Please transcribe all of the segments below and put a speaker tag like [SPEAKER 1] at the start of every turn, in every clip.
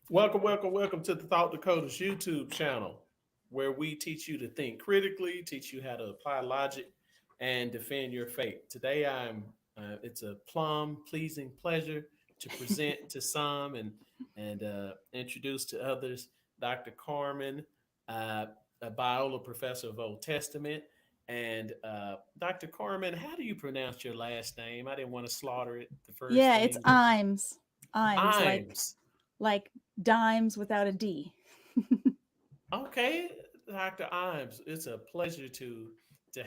[SPEAKER 1] Welcome to the Thought Decoders YouTube channel, where we teach you to think critically, teach you how to apply logic, and defend your faith. Today, it's a plum pleasing pleasure to present to some and introduce to others Dr. Carmen, uh, a Biola professor of Old Testament. And Dr. Carmen, how do you pronounce your last name? I didn't want to slaughter it the first
[SPEAKER 2] Yeah, it's
[SPEAKER 1] thing.
[SPEAKER 2] Imes. Imes,
[SPEAKER 1] Imes.
[SPEAKER 2] like dimes without a D.
[SPEAKER 1] Okay, Dr. Imes, it's a pleasure to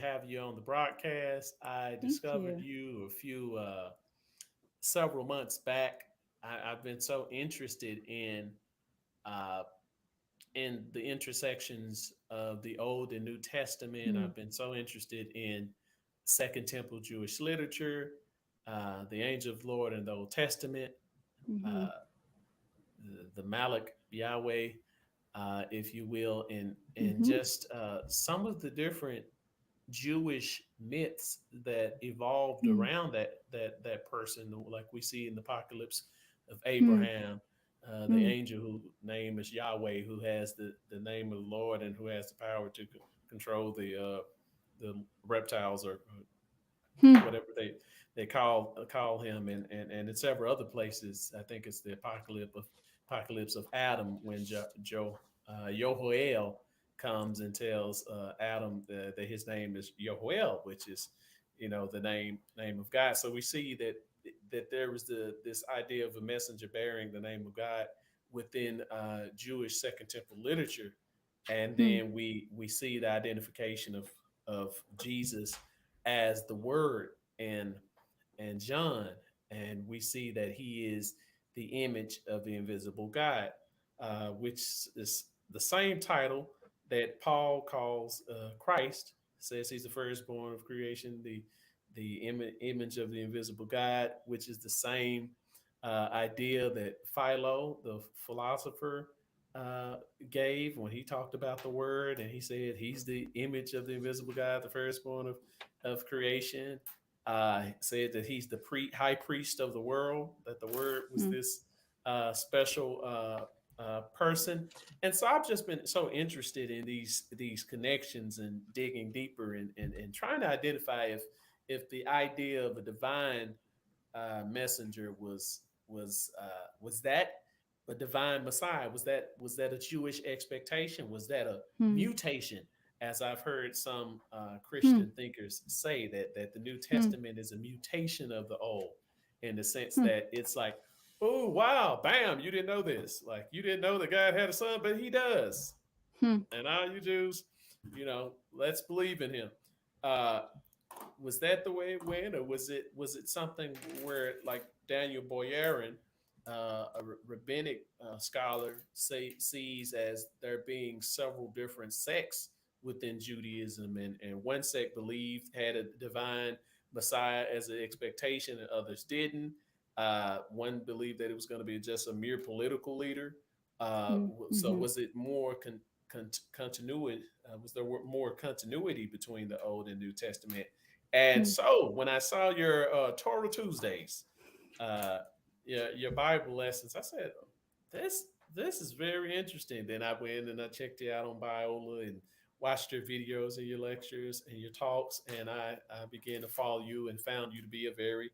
[SPEAKER 1] have you on the broadcast. I
[SPEAKER 2] Thank
[SPEAKER 1] discovered
[SPEAKER 2] you.
[SPEAKER 1] you a few several months back. I've been so interested uh, in the intersections of the Old and New Testament.
[SPEAKER 2] Hmm.
[SPEAKER 1] I've been so interested in Second Temple Jewish literature, the Angel of the Lord in the Old Testament,
[SPEAKER 2] Hmm.
[SPEAKER 1] uh, the Malak Yahweh, if you will, and
[SPEAKER 2] Hmm.
[SPEAKER 1] just some of the different Jewish myths that evolved
[SPEAKER 2] Hmm.
[SPEAKER 1] around that person, like we see in the Apocalypse of
[SPEAKER 2] Hmm.
[SPEAKER 1] Abraham, the
[SPEAKER 2] Hmm.
[SPEAKER 1] angel whose name is Yahweh, who has the name of the Lord and who has the power to control the reptiles or
[SPEAKER 2] Hmm.
[SPEAKER 1] whatever they call him, and in several other places. I think it's the apocalypse of Adam when Yohoel comes and tells Adam that his name is Yohoel, which is the name of God. So we see that there was this idea of a messenger bearing the name of God within Jewish Second Temple literature, and
[SPEAKER 2] Hmm.
[SPEAKER 1] then we see the identification of Jesus as the Word and John, and we see that he is the image of the invisible God, which is the same title that Paul calls Christ. Says he's the firstborn of creation, the image of the invisible God, which is the same idea that Philo, the philosopher, uh, gave when he talked about the Word, and he said he's the image of the invisible God, the firstborn of creation. Said that he's the high priest of the world, that the Word was
[SPEAKER 2] Hmm.
[SPEAKER 1] this special person. And so I've just been so interested in these connections and digging deeper and trying to identify if the idea of a divine messenger was that a divine Messiah? Was that a Jewish expectation? Was that a
[SPEAKER 2] Hmm.
[SPEAKER 1] mutation? As I've heard some
[SPEAKER 2] Hmm.
[SPEAKER 1] Christian thinkers say that the New
[SPEAKER 2] Hmm.
[SPEAKER 1] Testament is a mutation of the Old, in the sense
[SPEAKER 2] Hmm.
[SPEAKER 1] that it's like, oh wow, bam, you didn't know this. Like you didn't know that God had a son, but He does.
[SPEAKER 2] Hmm.
[SPEAKER 1] And all you Jews, let's believe in Him. Uh, was that the way it went, or was it something where, like Daniel Boyarin, a rabbinic scholar, sees as there being several different sects within Judaism, and one sect believed had a divine Messiah as an expectation, and others didn't. One believed that it was going to be just a mere political leader.
[SPEAKER 2] Hmm.
[SPEAKER 1] So
[SPEAKER 2] Hmm.
[SPEAKER 1] was it more continuity? Was there more continuity between the Old and New Testament? And
[SPEAKER 2] Hmm.
[SPEAKER 1] so when I saw your Torah Tuesdays, uh, your Bible lessons, I said, this this is very interesting. Then I went and I checked you out on Biola and watched your videos and your lectures and your talks, and I began to follow you and found you to be a very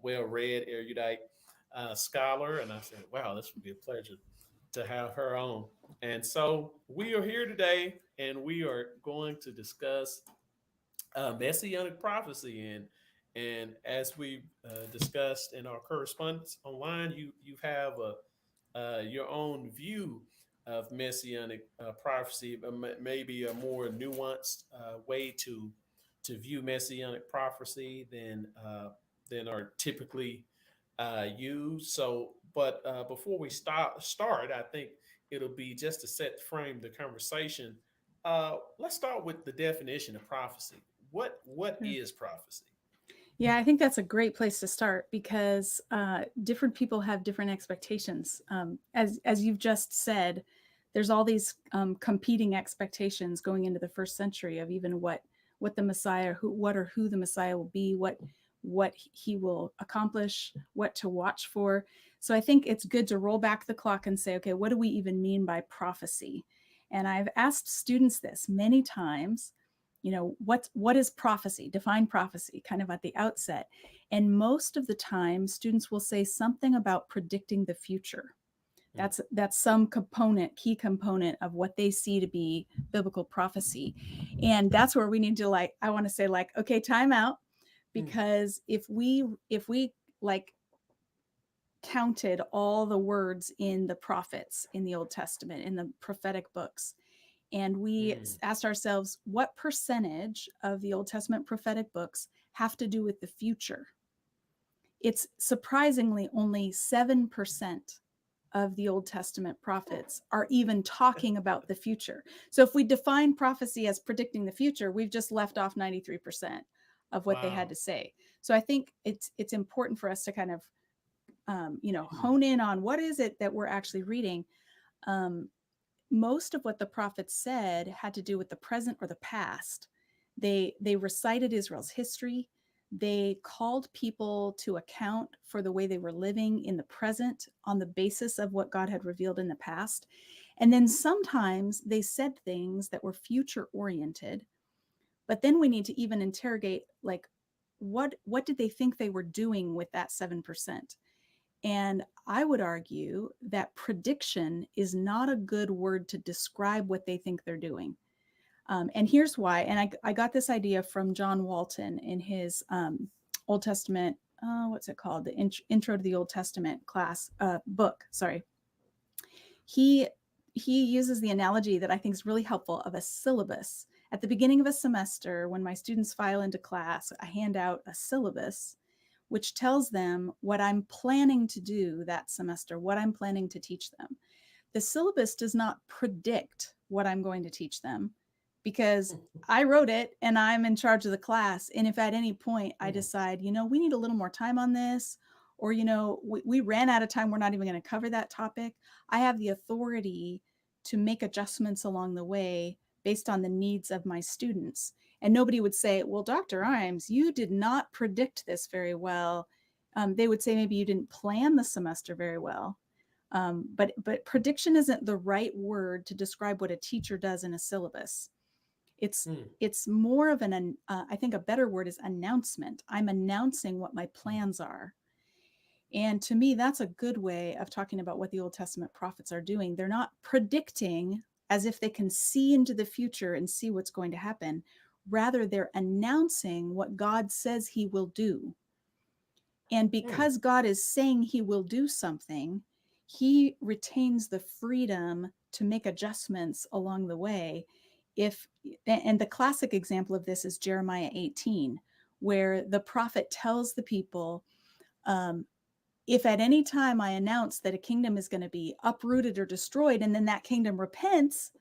[SPEAKER 1] well-read, erudite scholar. And I said, wow, this would be a pleasure to have her on. And so we are here today, and we are going to discuss messianic prophecy, and as we discussed in our correspondence online, you have your own view of messianic prophecy, but maybe a more nuanced way to view messianic prophecy than are typically used. So, but before we start, I think it'll be just to set frame the conversation. Let's start with the definition of prophecy. What
[SPEAKER 2] Sure.
[SPEAKER 1] is prophecy?
[SPEAKER 2] Yeah, I think that's a great place to start because different people have different expectations. As you've just said, there's all these competing expectations going into the first century of even what the Messiah, who the Messiah will be, what he will accomplish, what to watch for. So I think it's good to roll back the clock and say, okay, what do we even mean by prophecy? And I've asked students this many times, what is prophecy? Define prophecy kind of at the outset. And most of the time, students will say something about predicting the future.
[SPEAKER 1] Mm.
[SPEAKER 2] That's some key component of what they see to be biblical prophecy. And that's where we need to I want to say okay, time out,
[SPEAKER 1] Mm.
[SPEAKER 2] because if we like counted all the words in the prophets in the Old Testament, in the prophetic books, and we
[SPEAKER 1] Mm.
[SPEAKER 2] asked ourselves what percentage of the Old Testament prophetic books have to do with the future, it's surprisingly only 7% of the Old Testament prophets are even talking about the future. So if we define prophecy as predicting the future, we've just left off 93% of what they had
[SPEAKER 1] Wow.
[SPEAKER 2] to say. So I think it's important for us to kind of
[SPEAKER 1] Mm.
[SPEAKER 2] hone in on what is it that we're actually reading. Um, Most of what the prophets said had to do with the present or the past. They recited Israel's history. They called people to account for the way they were living in the present on the basis of what God had revealed in the past. And then sometimes they said things that were future oriented. But then we need to even interrogate what did they think they were doing with that 7%? And I would argue that prediction is not a good word to describe what they think they're doing. And here's why. And I got this idea from John Walton in his Old Testament, what's it called? The Intro to the Old Testament class book. Sorry. He he uses the analogy that I think is really helpful of a syllabus. At the beginning of a semester, when my students file into class, I hand out a syllabus which tells them what I'm planning to do that semester, what I'm planning to teach them. The syllabus does not predict what I'm going to teach them because I wrote it and I'm in charge of the class. And if at any point I
[SPEAKER 1] Mm.
[SPEAKER 2] decide, we need a little more time on this, or, we ran out of time, we're not even going to cover that topic, I have the authority to make adjustments along the way based on the needs of my students. And nobody would say, well, Dr. Imes, you did not predict this very well. They would say maybe you didn't plan the semester very well. But prediction isn't the right word to describe what a teacher does in a syllabus. It's
[SPEAKER 1] Mm.
[SPEAKER 2] it's more of I think a better word is announcement. I'm announcing what my
[SPEAKER 1] Mm.
[SPEAKER 2] plans are. And to me, that's a good way of talking about what the Old Testament prophets are doing. They're not predicting as if they can see into the future and see what's going to happen. Rather, they're announcing what God says he will do. And
[SPEAKER 1] Mm.
[SPEAKER 2] because God is saying he will do something, he retains the freedom to make adjustments along the way. And the classic example of this is Jeremiah 18, where the prophet tells the people, if at any time I announce that a kingdom is going to be uprooted or destroyed, and then that kingdom repents,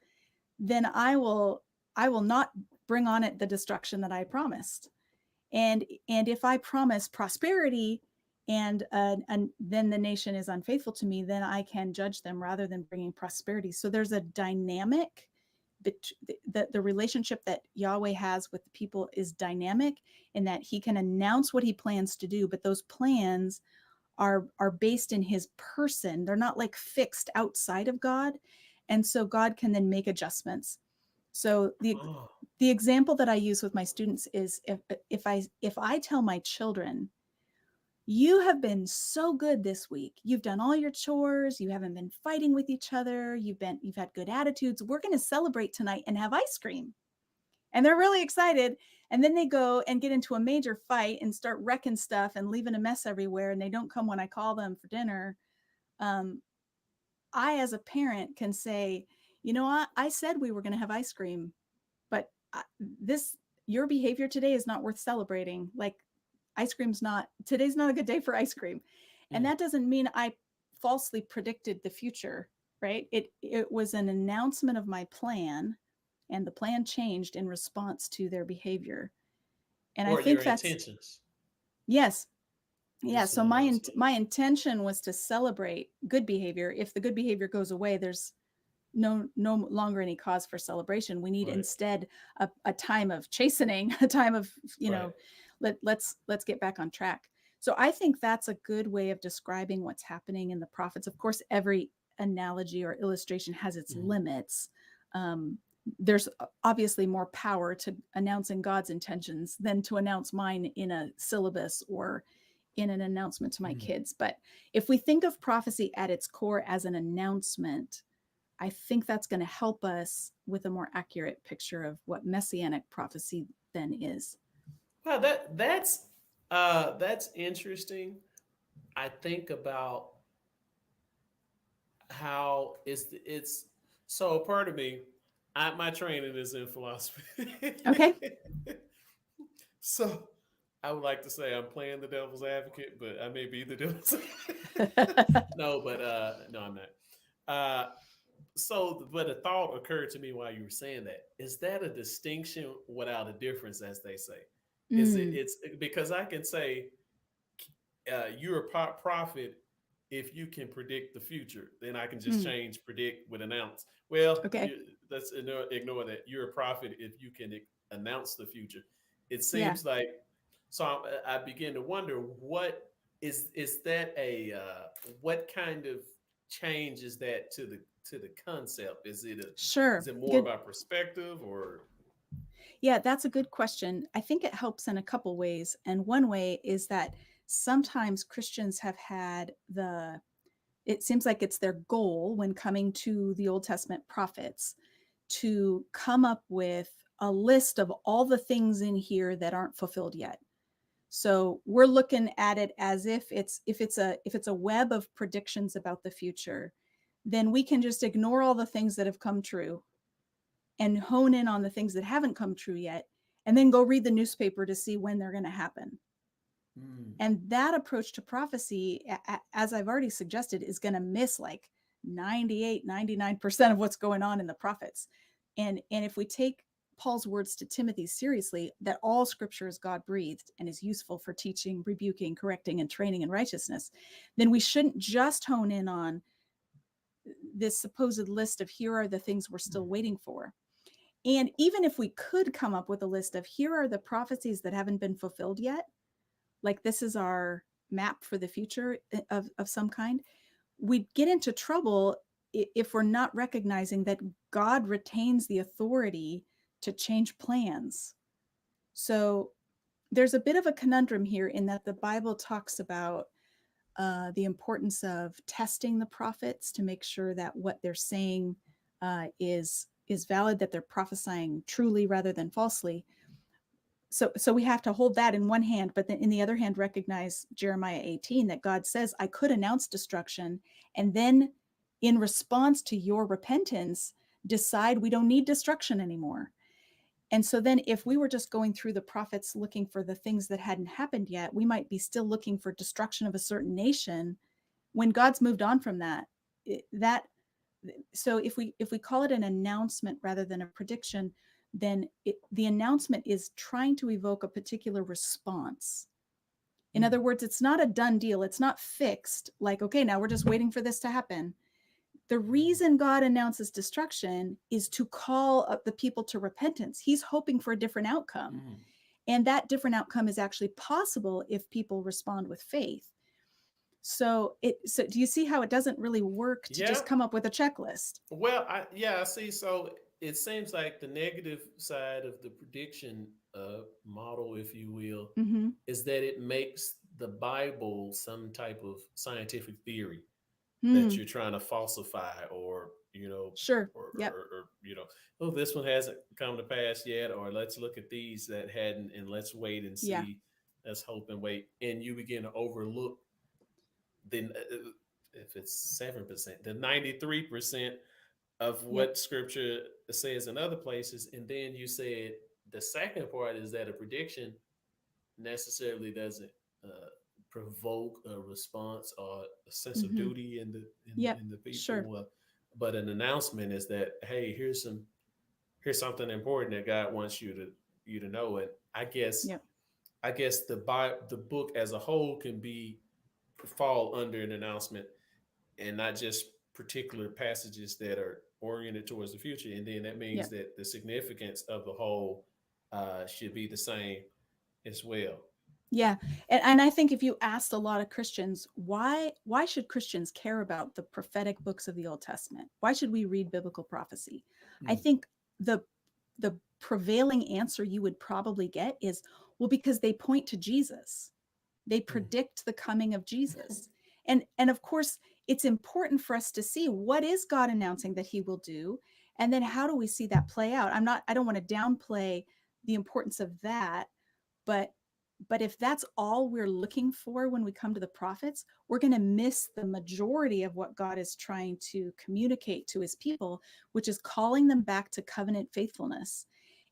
[SPEAKER 2] then I will not bring on it the destruction that I promised. And if I promise prosperity and then the nation is unfaithful to me, then I can judge them rather than bringing prosperity. So there's a dynamic. The relationship that Yahweh has with the people is dynamic in that he can announce what he plans to do, but those plans are based in his person. They're not like fixed outside of God. And so God can then make adjustments. So
[SPEAKER 1] Oh.
[SPEAKER 2] the example that I use with my students is if I tell my children, you have been so good this week. You've done all your chores, you haven't been fighting with each other, you've had good attitudes. We're going to celebrate tonight and have ice cream. And they're really excited. And then they go and get into a major fight and start wrecking stuff and leaving a mess everywhere. And they don't come when I call them for dinner. Um, I, as a parent, can say, I said we were going to have ice cream, but this your behavior today is not worth celebrating. Like, today's not a good day for ice cream. And
[SPEAKER 1] Mm.
[SPEAKER 2] that doesn't mean I falsely predicted the future, right? It was an announcement of my plan, and the plan changed in response to their behavior. And I
[SPEAKER 1] Or your
[SPEAKER 2] think that's
[SPEAKER 1] intentions.
[SPEAKER 2] yes. Yeah,
[SPEAKER 1] It's an
[SPEAKER 2] so my
[SPEAKER 1] announcement.
[SPEAKER 2] my intention was to celebrate good behavior. If the good behavior goes away, there's no longer any cause for celebration. We need
[SPEAKER 1] Right.
[SPEAKER 2] instead a time of chastening, a time of
[SPEAKER 1] Right.
[SPEAKER 2] let's get back on track. So I think that's a good way of describing what's happening in the prophets. Of course, every analogy or illustration has its
[SPEAKER 1] Mhm.
[SPEAKER 2] limits. Um, there's obviously more power to announcing God's intentions than to announce mine in a syllabus or in an announcement to my
[SPEAKER 1] Mhm.
[SPEAKER 2] kids. But if we think of prophecy at its core as an announcement, I think that's going to help us with a more accurate picture of what messianic prophecy then is.
[SPEAKER 1] Well, that's interesting. I think about how it's so a part of me. My training is in philosophy,
[SPEAKER 2] Okay.
[SPEAKER 1] so I would like to say I'm playing the devil's advocate, but I may be the devil's. No, but no, I'm not. Uh, but a thought occurred to me while you were saying that. Is that a distinction without a difference, as they say? Is it?
[SPEAKER 2] Mm,
[SPEAKER 1] It's because I can say you're a prophet if you can predict the future. Then I can just
[SPEAKER 2] mm,
[SPEAKER 1] change predict with announce. Well,
[SPEAKER 2] okay.
[SPEAKER 1] let's ignore that. You're a prophet if you can announce the future. It
[SPEAKER 2] Yeah.
[SPEAKER 1] seems like so. I begin to wonder what is that a what kind of change is that to the concept?
[SPEAKER 2] Sure.
[SPEAKER 1] Is it more
[SPEAKER 2] Good.
[SPEAKER 1] about perspective or?
[SPEAKER 2] Yeah, that's a good question. I think it helps in a couple ways. And one way is that sometimes Christians have had it seems like it's their goal when coming to the Old Testament prophets to come up with a list of all the things in here that aren't fulfilled yet. So we're looking at it as if it's a web of predictions about the future, then we can just ignore all the things that have come true and hone in on the things that haven't come true yet, and then go read the newspaper to see when they're going to happen.
[SPEAKER 1] Hmm.
[SPEAKER 2] And that approach to prophecy, as I've already suggested, is going to miss like 98, 99% of what's going on in the prophets. And if we take Paul's words to Timothy seriously, that all scripture is God breathed and is useful for teaching, rebuking, correcting, and training in righteousness, then we shouldn't just hone in on this supposed list of here are the things we're still waiting for. And even if we could come up with a list of here are the prophecies that haven't been fulfilled yet, like this is our map for the future of some kind, we'd get into trouble if we're not recognizing that God retains the authority to change plans. So there's a bit of a conundrum here in that the Bible talks about the importance of testing the prophets to make sure that what they're saying is valid, that they're prophesying truly rather than falsely. So we have to hold that in one hand, but then in the other hand recognize Jeremiah 18, that God says I could announce destruction and then in response to your repentance decide we don't need destruction anymore. And so then if we were just going through the prophets looking for the things that hadn't happened yet, we might be still looking for destruction of a certain nation when God's moved on from that. That so if we call it an announcement rather than a prediction, then the announcement is trying to evoke a particular response. In
[SPEAKER 1] Hmm.
[SPEAKER 2] other words, it's not a done deal. It's not fixed, like, okay, now we're just waiting for this to happen. The reason God announces destruction is to call up the people to repentance. He's hoping for a different outcome.
[SPEAKER 1] Hmm.
[SPEAKER 2] And that different outcome is actually possible if people respond with faith. So do you see how it doesn't really work to
[SPEAKER 1] Yeah.
[SPEAKER 2] just come up with a checklist?
[SPEAKER 1] Well, I see. So it seems like the negative side of the prediction model, if you will,
[SPEAKER 2] Mm-hmm.
[SPEAKER 1] is that it makes the Bible some type of scientific theory that
[SPEAKER 2] Hmm.
[SPEAKER 1] you're trying to falsify, or
[SPEAKER 2] Sure. Yep.
[SPEAKER 1] or oh, this one hasn't come to pass yet, or let's look at these that hadn't, and let's wait and
[SPEAKER 2] Yeah.
[SPEAKER 1] see. Let's hope and wait, and you begin to overlook then if it's 7%, the 93% of
[SPEAKER 2] Yep.
[SPEAKER 1] what scripture says in other places. And then you said the second part is that a prediction necessarily doesn't uh, provoke a response or a sense of
[SPEAKER 2] Mm-hmm.
[SPEAKER 1] duty in
[SPEAKER 2] Yep.
[SPEAKER 1] the
[SPEAKER 2] Sure.
[SPEAKER 1] people. But an announcement is that, hey, here's something important that God wants you to know. And
[SPEAKER 2] Yep.
[SPEAKER 1] I guess the book as a whole can be fall under an announcement, and not just particular passages that are oriented towards the future. And then that means
[SPEAKER 2] Yep.
[SPEAKER 1] that the significance of the whole should be the same as well.
[SPEAKER 2] Yeah. And I think if you asked a lot of Christians, why should Christians care about the prophetic books of the Old Testament? Why should we read biblical prophecy? I
[SPEAKER 1] Mm,
[SPEAKER 2] think the prevailing answer you would probably get is, well, because they point to Jesus. They
[SPEAKER 1] mm,
[SPEAKER 2] predict the coming of Jesus. And of course, it's important for us to see what is God announcing that he will do, and then how do we see that play out. I don't want to downplay the importance of that, but if that's all we're looking for when we come to the prophets, we're going to miss the majority of what God is trying to communicate to his people, which is calling them back to covenant faithfulness.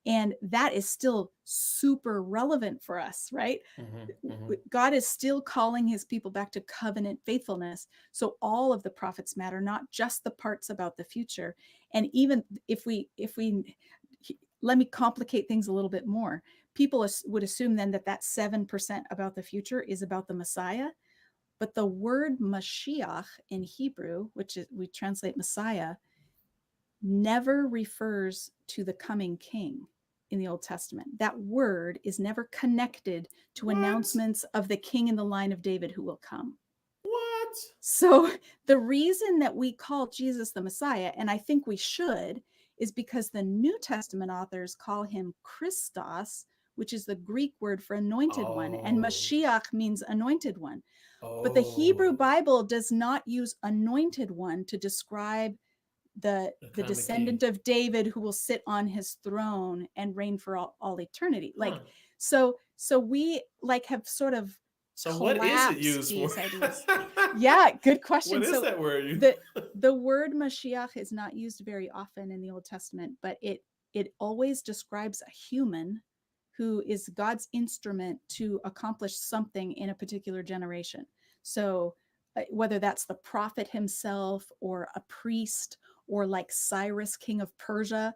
[SPEAKER 2] And that is still super relevant for us, right?
[SPEAKER 1] mhm, mhm.
[SPEAKER 2] God is still calling his people back to covenant faithfulness. So all of the prophets matter, not just the parts about the future. And even if we let me complicate things a little bit more. People would assume then that that 7% about the future is about the Messiah. But the word Mashiach in Hebrew, which is, we translate Messiah, never refers to the coming king in the Old Testament. That word is never connected to
[SPEAKER 1] What?
[SPEAKER 2] announcements of the king in the line of David who will come.
[SPEAKER 1] What?
[SPEAKER 2] So the reason that we call Jesus the Messiah, and I think we should, is because the New Testament authors call him Christos, which is the Greek word for anointed one, and
[SPEAKER 1] Oh,
[SPEAKER 2] Mashiach means anointed one. But the Hebrew
[SPEAKER 1] oh,
[SPEAKER 2] Bible does not use anointed one to describe
[SPEAKER 1] the
[SPEAKER 2] the
[SPEAKER 1] common king.
[SPEAKER 2] descendant of David who will sit on his throne and reign for all eternity.
[SPEAKER 1] Huh.
[SPEAKER 2] So we like have sort of
[SPEAKER 1] So what is it
[SPEAKER 2] collapsed
[SPEAKER 1] used for?
[SPEAKER 2] these ideas. Yeah, good question.
[SPEAKER 1] What is
[SPEAKER 2] So
[SPEAKER 1] that word you?
[SPEAKER 2] the the word Mashiach is not used very often in the Old Testament, but it always describes a human who is God's instrument to accomplish something in a particular generation. So whether that's the prophet himself or a priest or like Cyrus, king of Persia,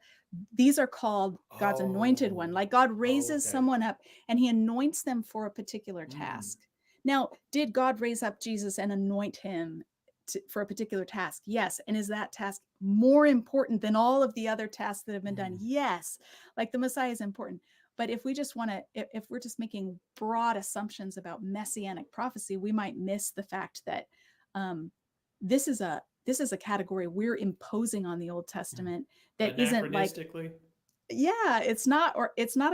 [SPEAKER 2] these are called God's anointed one.
[SPEAKER 1] Oh,
[SPEAKER 2] Like God raises
[SPEAKER 1] okay.
[SPEAKER 2] someone up and he anoints them for a particular
[SPEAKER 1] Mm,
[SPEAKER 2] task. Now, did God raise up Jesus and anoint him for a particular task? Yes. And is that task more important than all of the other tasks that have been done?
[SPEAKER 1] mm,
[SPEAKER 2] Yes. Like the Messiah is important. But if we just want to, if we're just making broad assumptions about messianic prophecy, we might miss the fact that um, this is a category we're imposing on the Old
[SPEAKER 1] mm.
[SPEAKER 2] Testament that isn't like,
[SPEAKER 1] Anachronistically.
[SPEAKER 2] yeah, it's not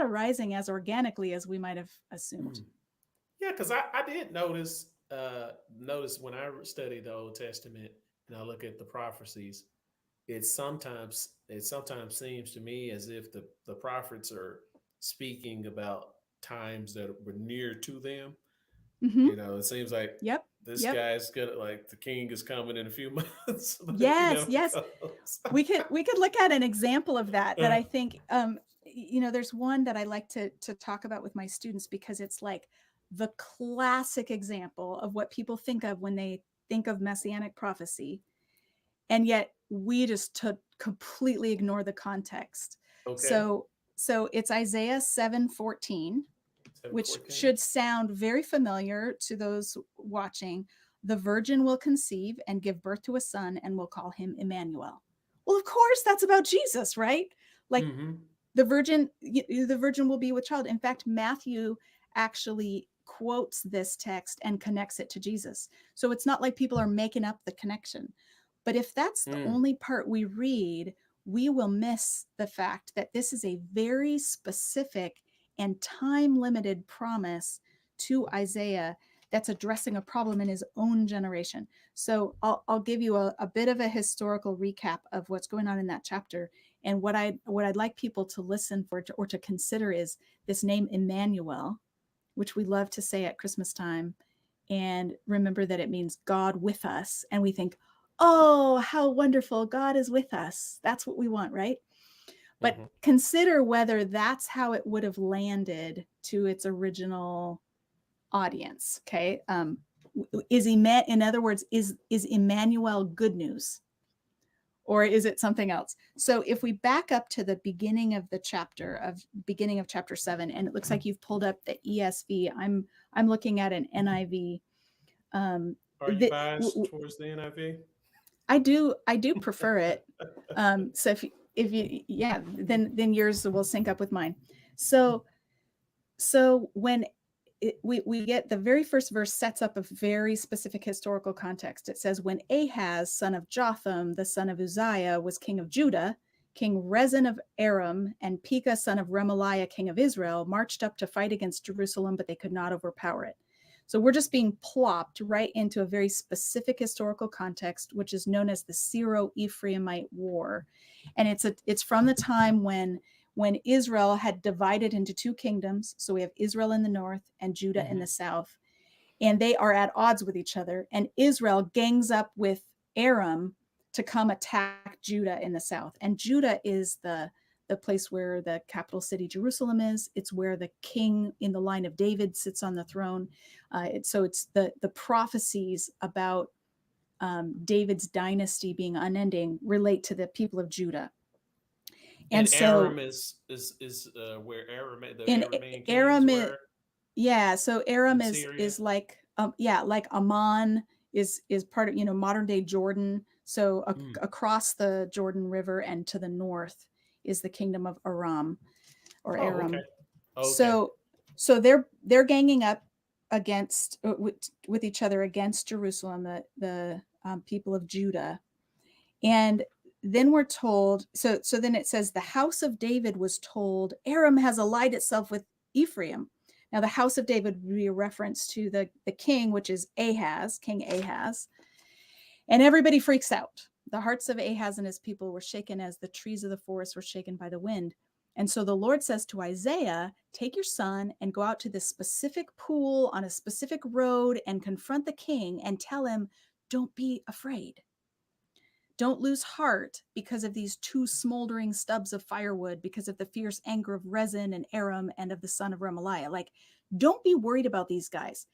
[SPEAKER 2] arising as organically as we might have assumed.
[SPEAKER 1] Mm. Yeah, because I did notice when I study the Old Testament and I look at the prophecies, it sometimes seems to me as if the prophets are speaking about times that were near to them.
[SPEAKER 2] Mm-hmm.
[SPEAKER 1] It seems like
[SPEAKER 2] Yep.
[SPEAKER 1] this
[SPEAKER 2] Yep.
[SPEAKER 1] guy's gonna like the king is coming in a few months, but he
[SPEAKER 2] Yes.
[SPEAKER 1] never
[SPEAKER 2] Yes.
[SPEAKER 1] comes.
[SPEAKER 2] We could look at an example of that
[SPEAKER 1] Uh,
[SPEAKER 2] I think there's one that I like to talk about with my students because it's like the classic example of what people think of when they think of messianic prophecy, and yet we just completely ignore the context.
[SPEAKER 1] okay,
[SPEAKER 2] So it's Isaiah 7:14,
[SPEAKER 1] seven
[SPEAKER 2] which
[SPEAKER 1] fourteen.
[SPEAKER 2] should sound very familiar to those watching. The virgin will conceive and give birth to a son and will call him Emmanuel. Well, of course, that's about Jesus, right? Like
[SPEAKER 1] Mm-hmm.
[SPEAKER 2] the virgin will be with child. In fact, Matthew actually quotes this text and connects it to Jesus. So it's not like people are making up the connection. But if that's the
[SPEAKER 1] Mm,
[SPEAKER 2] only part we read, we will miss the fact that this is a very specific and time limited promise to Isaiah that's addressing a problem in his own generation. So I'll give you a bit of a historical recap of what's going on in that chapter. And what I'd like people to listen for or to consider is this name Emmanuel, which we love to say at Christmas time. And remember that it means God with us. And we think, oh, how wonderful, God is with us. That's what we want, right? But
[SPEAKER 1] mm-hmm.
[SPEAKER 2] consider whether that's how it would have landed to its original audience. Okay. In other words, is Emmanuel good news? Or is it something else? So if we back up to the beginning of chapter 7, and it looks like you've pulled up the ESV. I'm looking at an NIV.
[SPEAKER 1] Are you
[SPEAKER 2] The,
[SPEAKER 1] biased towards the NIV?
[SPEAKER 2] I do prefer it. So if you then yours will sync up with mine. So when we get the very first verse sets up a very specific historical context. It says, when Ahaz, son of Jotham, the son of Uzziah, was king of Judah, King Rezin of Aram and Pekah, son of Remaliah, king of Israel, marched up to fight against Jerusalem, but they could not overpower it. So we're just being plopped right into a very specific historical context, which is known as the Syro-Ephraimite War. And it's from the time when Israel had divided into two kingdoms. So we have Israel in the north and Judah in the south, and they are at odds with each other. And Israel gangs up with Aram to come attack Judah in the south. And Judah is the place where the capital city Jerusalem is. It's where the king in the line of David sits on the throne. So it's the prophecies about David's dynasty being unending relate to the people of Judah.
[SPEAKER 1] And
[SPEAKER 2] And so
[SPEAKER 1] Aram is where the
[SPEAKER 2] in
[SPEAKER 1] Aramean kings
[SPEAKER 2] Aram,
[SPEAKER 1] were
[SPEAKER 2] yeah, so Aram
[SPEAKER 1] in
[SPEAKER 2] is
[SPEAKER 1] Syria.
[SPEAKER 2] like yeah, like Amman is part of, modern day Jordan. So
[SPEAKER 1] Mm.
[SPEAKER 2] across the Jordan River and to the north is the kingdom of Aram or
[SPEAKER 1] Oh, okay.
[SPEAKER 2] Aram.
[SPEAKER 1] Okay.
[SPEAKER 2] So they're ganging up against with each other against Jerusalem, the people of Judah. And then we're told, so then it says the house of David was told, Aram has allied itself with Ephraim. Now the house of David would be a reference to the king, which is Ahaz, King Ahaz. And everybody freaks out. The hearts of Ahaz and his people were shaken as the trees of the forest were shaken by the wind. And so the Lord says to Isaiah, take your son and go out to this specific pool on a specific road and confront the king and tell him, don't be afraid. Don't lose heart because of these two smoldering stubs of firewood, because of the fierce anger of Rezin and Aram and of the son of Remaliah. Like, don't be worried about these guys.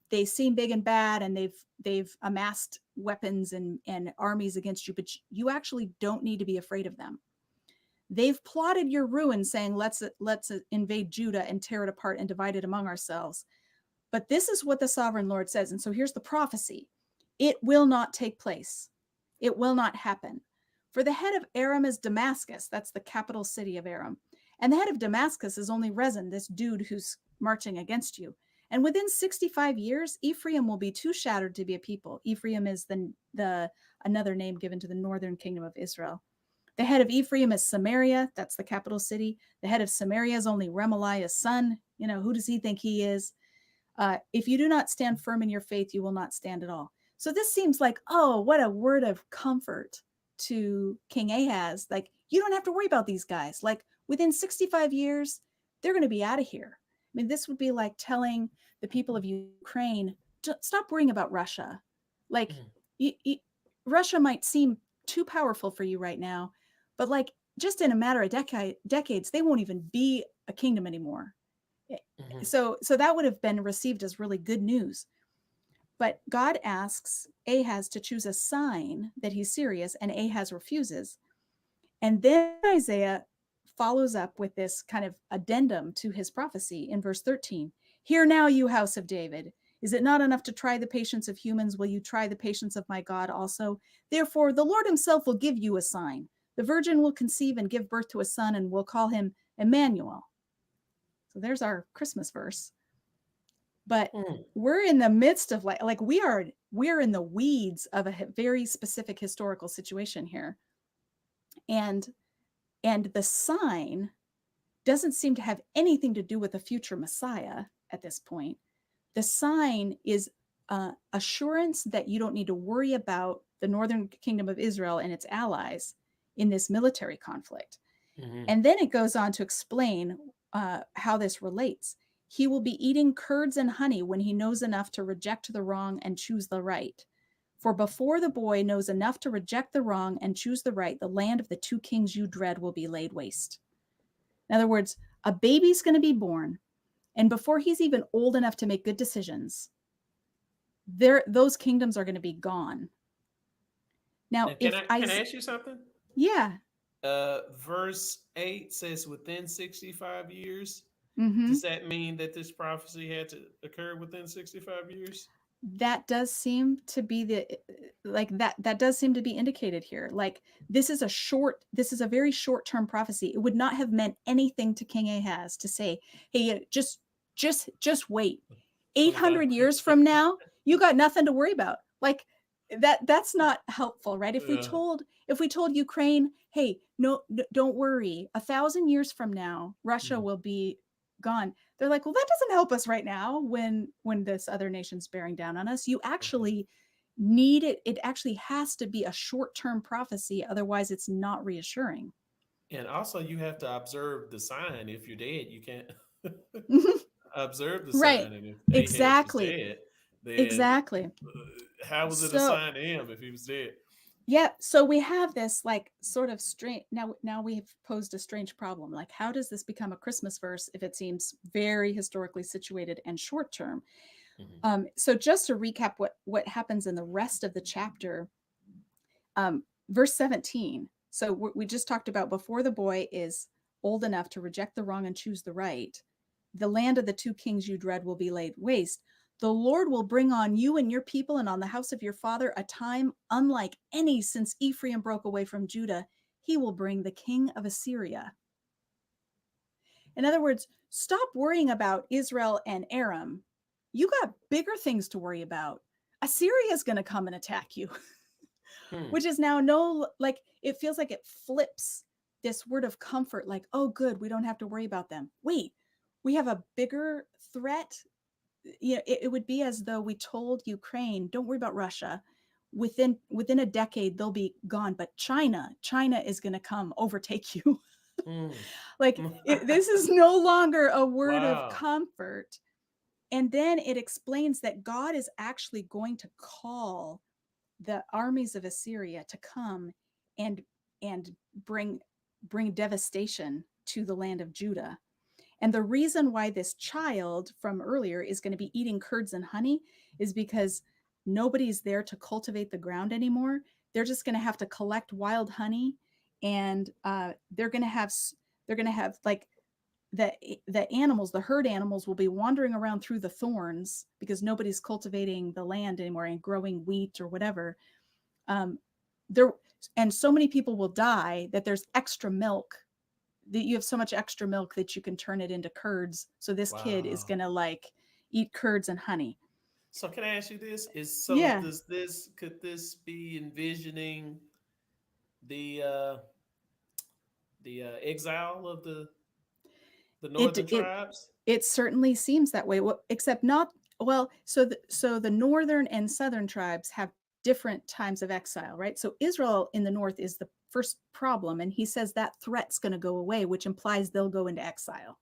[SPEAKER 2] They seem big and bad, and they've amassed weapons and armies against you, but you actually don't need to be afraid of them. They've plotted your ruin, saying, let's invade Judah and tear it apart and divide it among ourselves. But this is what the sovereign Lord says. And so here's the prophecy. It will not take place. It will not happen. For the head of Aram is Damascus. That's the capital city of Aram. And the head of Damascus is only Rezin, this dude who's marching against you. And within 65 years, Ephraim will be too shattered to be a people. Ephraim is the another name given to the northern kingdom of Israel. The head of Ephraim is Samaria. That's the capital city. The head of Samaria is only Remaliah's son. Who does he think he is? If you do not stand firm in your faith, you will not stand at all. So this seems like, oh, what a word of comfort to King Ahaz. Like, you don't have to worry about these guys. Like, within 65 years, they're going to be out of here. I mean, this would be like telling the people of Ukraine, stop worrying about Russia. Like, Russia might seem too powerful for you right now, but like, just in a matter of decades, they won't even be a kingdom anymore. So that would have been received as really good news. But God asks Ahaz to choose a sign that he's serious, and Ahaz refuses. And then Isaiah follows up with this kind of addendum to his prophecy in verse 13. Hear now, you house of David. Is it not enough to try the patience of humans? Will you try the patience of my God also? Therefore, the Lord himself will give you a sign. The virgin will conceive and give birth to a son, and will call him Emmanuel. So there's our Christmas verse. But we're in the midst of like we're in the weeds of a very specific historical situation here. And the sign doesn't seem to have anything to do with a future Messiah at this point. The sign is assurance that you don't need to worry about the northern kingdom of Israel and its allies in this military conflict. And then it goes on to explain how this relates. He will be eating curds and honey when he knows enough to reject the wrong and choose the right. For before the boy knows enough to reject the wrong and choose the right, the land of the two kings you dread will be laid waste. In other words, a baby's going to be born, and before he's even old enough to make good decisions, those kingdoms are going to be gone. Now,
[SPEAKER 1] can I ask you something?
[SPEAKER 2] Yeah.
[SPEAKER 1] Verse 8 says within 65 years.
[SPEAKER 2] Mm-hmm.
[SPEAKER 1] Does that mean that this prophecy had to occur within 65 years?
[SPEAKER 2] That does seem to be that does seem to be indicated here. Like, this is a very short-term prophecy. It would not have meant anything to King Ahaz to say, hey, just Just wait.
[SPEAKER 1] 25.
[SPEAKER 2] 800 years from now, you got nothing to worry about. Like that's not helpful, right?
[SPEAKER 1] Yeah.
[SPEAKER 2] If we told Ukraine, hey, no, don't worry, 1,000 years from now Russia
[SPEAKER 1] Mhm.
[SPEAKER 2] will be gone, they're like, well, that doesn't help us right now when this other nation's bearing down on us. You
[SPEAKER 1] Mhm.
[SPEAKER 2] actually need it. It actually has to be a short-term prophecy, otherwise it's not reassuring.
[SPEAKER 1] And also, you have to observe the sign. If you're dead, you can't observe the
[SPEAKER 2] Right,
[SPEAKER 1] sign. And if Ahaz was
[SPEAKER 2] exactly,
[SPEAKER 1] dead, then
[SPEAKER 2] exactly.
[SPEAKER 1] how was it a
[SPEAKER 2] So
[SPEAKER 1] sign to him if he was dead?
[SPEAKER 2] yeah, so we have this like sort of strange, now we've posed a strange problem. Like, how does this become a Christmas verse if it seems very historically situated and short term?
[SPEAKER 1] Mhm.
[SPEAKER 2] So just to recap what happens in the rest of the chapter, verse 17. So we just talked about, before the boy is old enough to reject the wrong and choose the right, the land of the two kings you dread will be laid waste. The Lord will bring on you and your people and on the house of your father a time unlike any since Ephraim broke away from Judah. He will bring the king of Assyria. In other words, stop worrying about Israel and Aram. You got bigger things to worry about. Assyria is going to come and attack you.
[SPEAKER 1] Hmm.
[SPEAKER 2] Which is now no, like, it feels like it flips this word of comfort, like, oh good, we don't have to worry about them. Wait, we have a bigger threat. It would be as though we told Ukraine, don't worry about Russia, within a decade they'll be gone, but China is going to come overtake you.
[SPEAKER 1] Hmm.
[SPEAKER 2] Like, this is no longer a word of
[SPEAKER 1] Wow.
[SPEAKER 2] comfort. And then it explains that God is actually going to call the armies of Assyria to come and and bring bring devastation to the land of Judah. And the reason why this child from earlier is going to be eating curds and honey is because nobody's there to cultivate the ground anymore. They're just going to have to collect wild honey, and they're going to have like the the herd animals will be wandering around through the thorns because nobody's cultivating the land anymore and growing wheat or whatever. um, there and so many people will die that there's extra milk, that you have so much extra milk that you can turn it into curds, so this kid is
[SPEAKER 1] Wow.
[SPEAKER 2] gonna like eat curds and honey.
[SPEAKER 1] So can I ask you this? Is so
[SPEAKER 2] Yeah,
[SPEAKER 1] does this could this be envisioning the uh exile of the
[SPEAKER 2] it
[SPEAKER 1] northern
[SPEAKER 2] it
[SPEAKER 1] tribes?
[SPEAKER 2] it certainly seems that way. Well, except not, well, so the northern and southern tribes have different times of exile, right? So Israel in the north is the first problem, and he says that threat's going to go away, which implies they'll go into exile.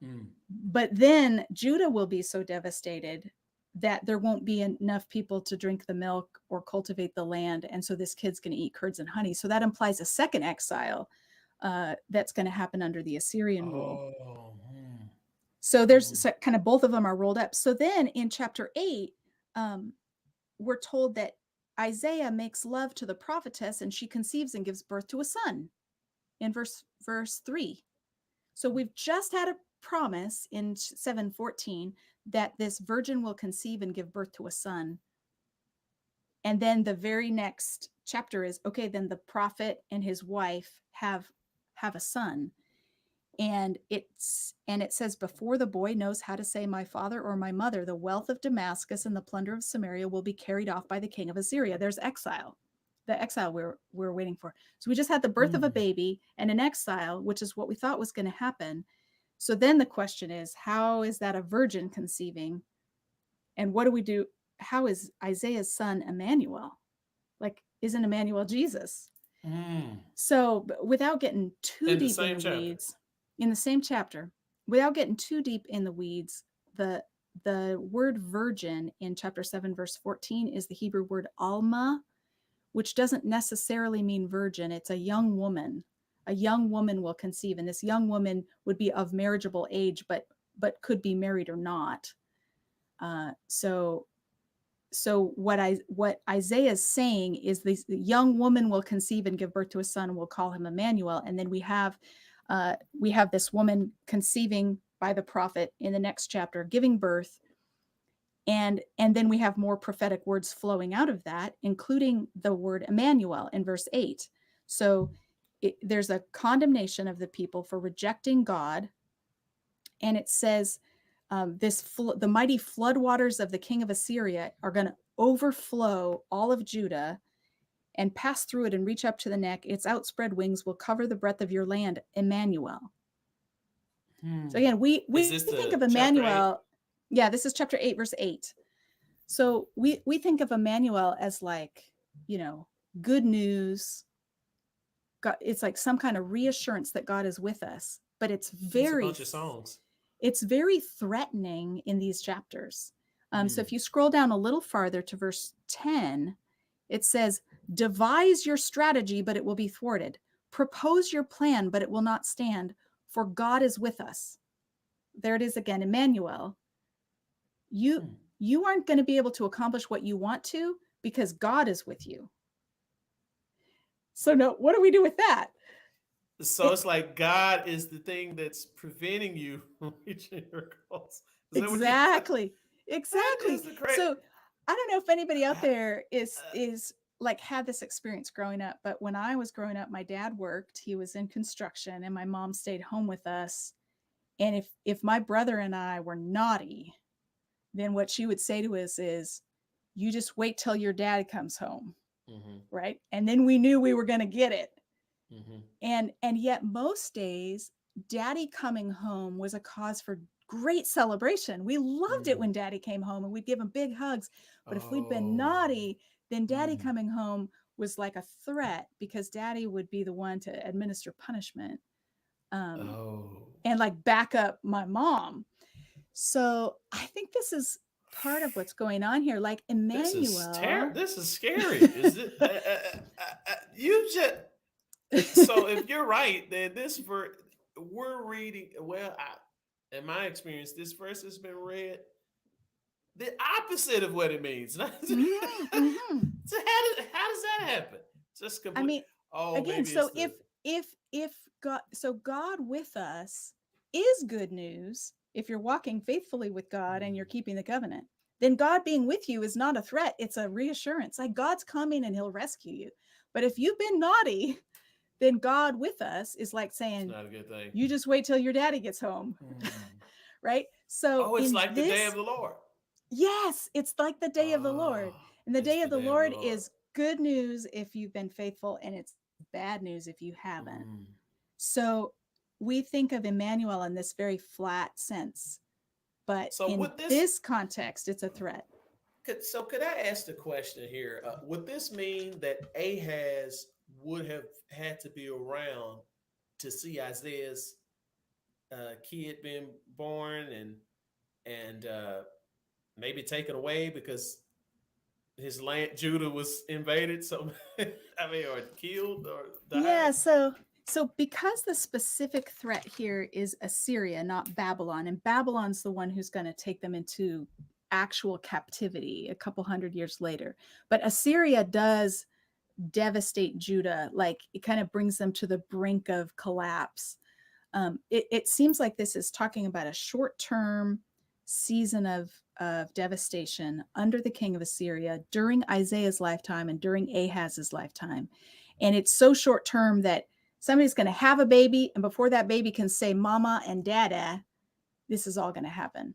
[SPEAKER 1] Mm.
[SPEAKER 2] But then Judah will be so devastated that there won't be enough people to drink the milk or cultivate the land. And so this kid's going to eat curds and honey. So that implies a second exile that's going to happen under the Assyrian rule.
[SPEAKER 1] Oh. Hmm.
[SPEAKER 2] So
[SPEAKER 1] Hmm.
[SPEAKER 2] there's kind of both of them are rolled up. So then in chapter 8, um, we're told that Isaiah makes love to the prophetess and she conceives and gives birth to a son in verse 3. So we've just had a promise in 7:14 that this virgin will conceive and give birth to a son. And then the very next chapter is, okay, then the prophet and his wife have a son. And it says, before the boy knows how to say my father or my mother, the wealth of Damascus and the plunder of Samaria will be carried off by the king of Assyria. There's exile, the exile we're waiting for. So we just had the birth of a
[SPEAKER 1] Hmm.
[SPEAKER 2] baby and an exile, which is what we thought was going to happen. So then the question is, how is that a virgin conceiving? And what do we do? How is Isaiah's son Emmanuel? Like, isn't Emmanuel Jesus?
[SPEAKER 1] Hmm.
[SPEAKER 2] So, without getting too
[SPEAKER 1] In the
[SPEAKER 2] deep in
[SPEAKER 1] same
[SPEAKER 2] the
[SPEAKER 1] chapter.
[SPEAKER 2] weeds, in the same chapter, without getting too deep in the weeds, the the word virgin in chapter 7 verse 14 is the Hebrew word alma, which doesn't necessarily mean virgin. It's a young woman. A young woman will conceive, and this young woman would be of marriageable age, but could be married or not. So what Isaiah is saying is the young woman will conceive and give birth to a son, and we'll call him Emmanuel. And then we have this woman conceiving by the prophet in the next chapter, giving birth, and then we have more prophetic words flowing out of that, including the word Emmanuel in verse 8. So there's a condemnation of the people for rejecting God, and it says The mighty floodwaters of the king of Assyria are going to overflow all of Judah and pass through it and reach up to the neck. Its outspread wings will cover the breadth of your land, Emmanuel. So again,
[SPEAKER 1] Is
[SPEAKER 2] we
[SPEAKER 1] this
[SPEAKER 2] think of
[SPEAKER 1] the chapter 8?
[SPEAKER 2] Emmanuel. Yeah, this is chapter 8, verse 8. So we think of Emmanuel as like, good news. God, it's like some kind of reassurance that God is with us, but
[SPEAKER 1] There's a bunch of songs.
[SPEAKER 2] it's very threatening in these chapters. So if you scroll down a little farther to verse 10, it says, devise your strategy, but it will be thwarted. Propose your plan, but it will not stand, for God is with us. There it is again, Emmanuel. You aren't going to be able to accomplish what you want to because God is with you. So no, what do we do with that?
[SPEAKER 1] So it's like God is the thing that's preventing you from reaching your goals. Is that what you're saying?
[SPEAKER 2] Exactly.
[SPEAKER 1] That
[SPEAKER 2] Exactly.
[SPEAKER 1] is the great.
[SPEAKER 2] So I don't know if anybody out there is like had this experience growing up, but when I was growing up, my dad worked, he was in construction, and my mom stayed home with us. And if my brother and I were naughty, then what she would say to us is, you just wait till your dad comes home.
[SPEAKER 1] Mm-hmm.
[SPEAKER 2] Right? And then we knew we were going to get it.
[SPEAKER 1] Mm-hmm.
[SPEAKER 2] And yet most days, daddy coming home was a cause for great celebration. We loved it when daddy came home and we'd give him big hugs. But if we'd been
[SPEAKER 1] Oh.
[SPEAKER 2] naughty, then daddy coming home was like a threat because daddy would be the one to administer punishment,
[SPEAKER 1] Oh.
[SPEAKER 2] and like back up my mom. So I think this is part of what's going on here. Like Emmanuel.
[SPEAKER 1] This is scary. Is it? You just so if you're right, then this verse we're reading. Well, in my experience, this verse has been read the opposite of what it means. So
[SPEAKER 2] Mm-hmm.
[SPEAKER 1] how does that happen? Just
[SPEAKER 2] I
[SPEAKER 1] complete.
[SPEAKER 2] mean,
[SPEAKER 1] Oh,
[SPEAKER 2] again,
[SPEAKER 1] maybe it's
[SPEAKER 2] so
[SPEAKER 1] the.
[SPEAKER 2] if God, so God with us is good news. If you're walking faithfully with God and you're keeping the covenant, then God being with you is not a threat, it's a reassurance. Like God's coming and he'll rescue you. But if you've been naughty, then God with us is like
[SPEAKER 1] It's
[SPEAKER 2] saying,
[SPEAKER 1] not a good thing.
[SPEAKER 2] you just wait till your daddy gets home. Right? So
[SPEAKER 1] Oh, it's
[SPEAKER 2] in
[SPEAKER 1] like the day of
[SPEAKER 2] this,
[SPEAKER 1] the Lord.
[SPEAKER 2] yes, it's like the day of the Lord.
[SPEAKER 1] Oh,
[SPEAKER 2] And the
[SPEAKER 1] it's
[SPEAKER 2] day
[SPEAKER 1] the
[SPEAKER 2] of the
[SPEAKER 1] day of the
[SPEAKER 2] Lord
[SPEAKER 1] Lord.
[SPEAKER 2] is good news if you've been faithful, and it's bad news if you haven't.
[SPEAKER 1] Mm.
[SPEAKER 2] So we think of Emmanuel in this very flat sense, but
[SPEAKER 1] So
[SPEAKER 2] in
[SPEAKER 1] would this
[SPEAKER 2] this context, it's a threat.
[SPEAKER 1] could I ask the question here? Would this mean that Ahaz would have had to be around to see Isaiah's kid being born and maybe taken away because his land Judah was invaded? So I mean, or killed or
[SPEAKER 2] Yeah,
[SPEAKER 1] died.
[SPEAKER 2] so because the specific threat here is Assyria, not Babylon, and Babylon's the one who's going to take them into actual captivity a couple hundred years later. But Assyria does devastate Judah, like it kind of brings them to the brink of collapse. It seems like this is talking about a short-term season of devastation under the king of Assyria during Isaiah's lifetime and during Ahaz's lifetime. And it's so short-term that somebody's going to have a baby, and before that baby can say mama and dada, this is all going to happen.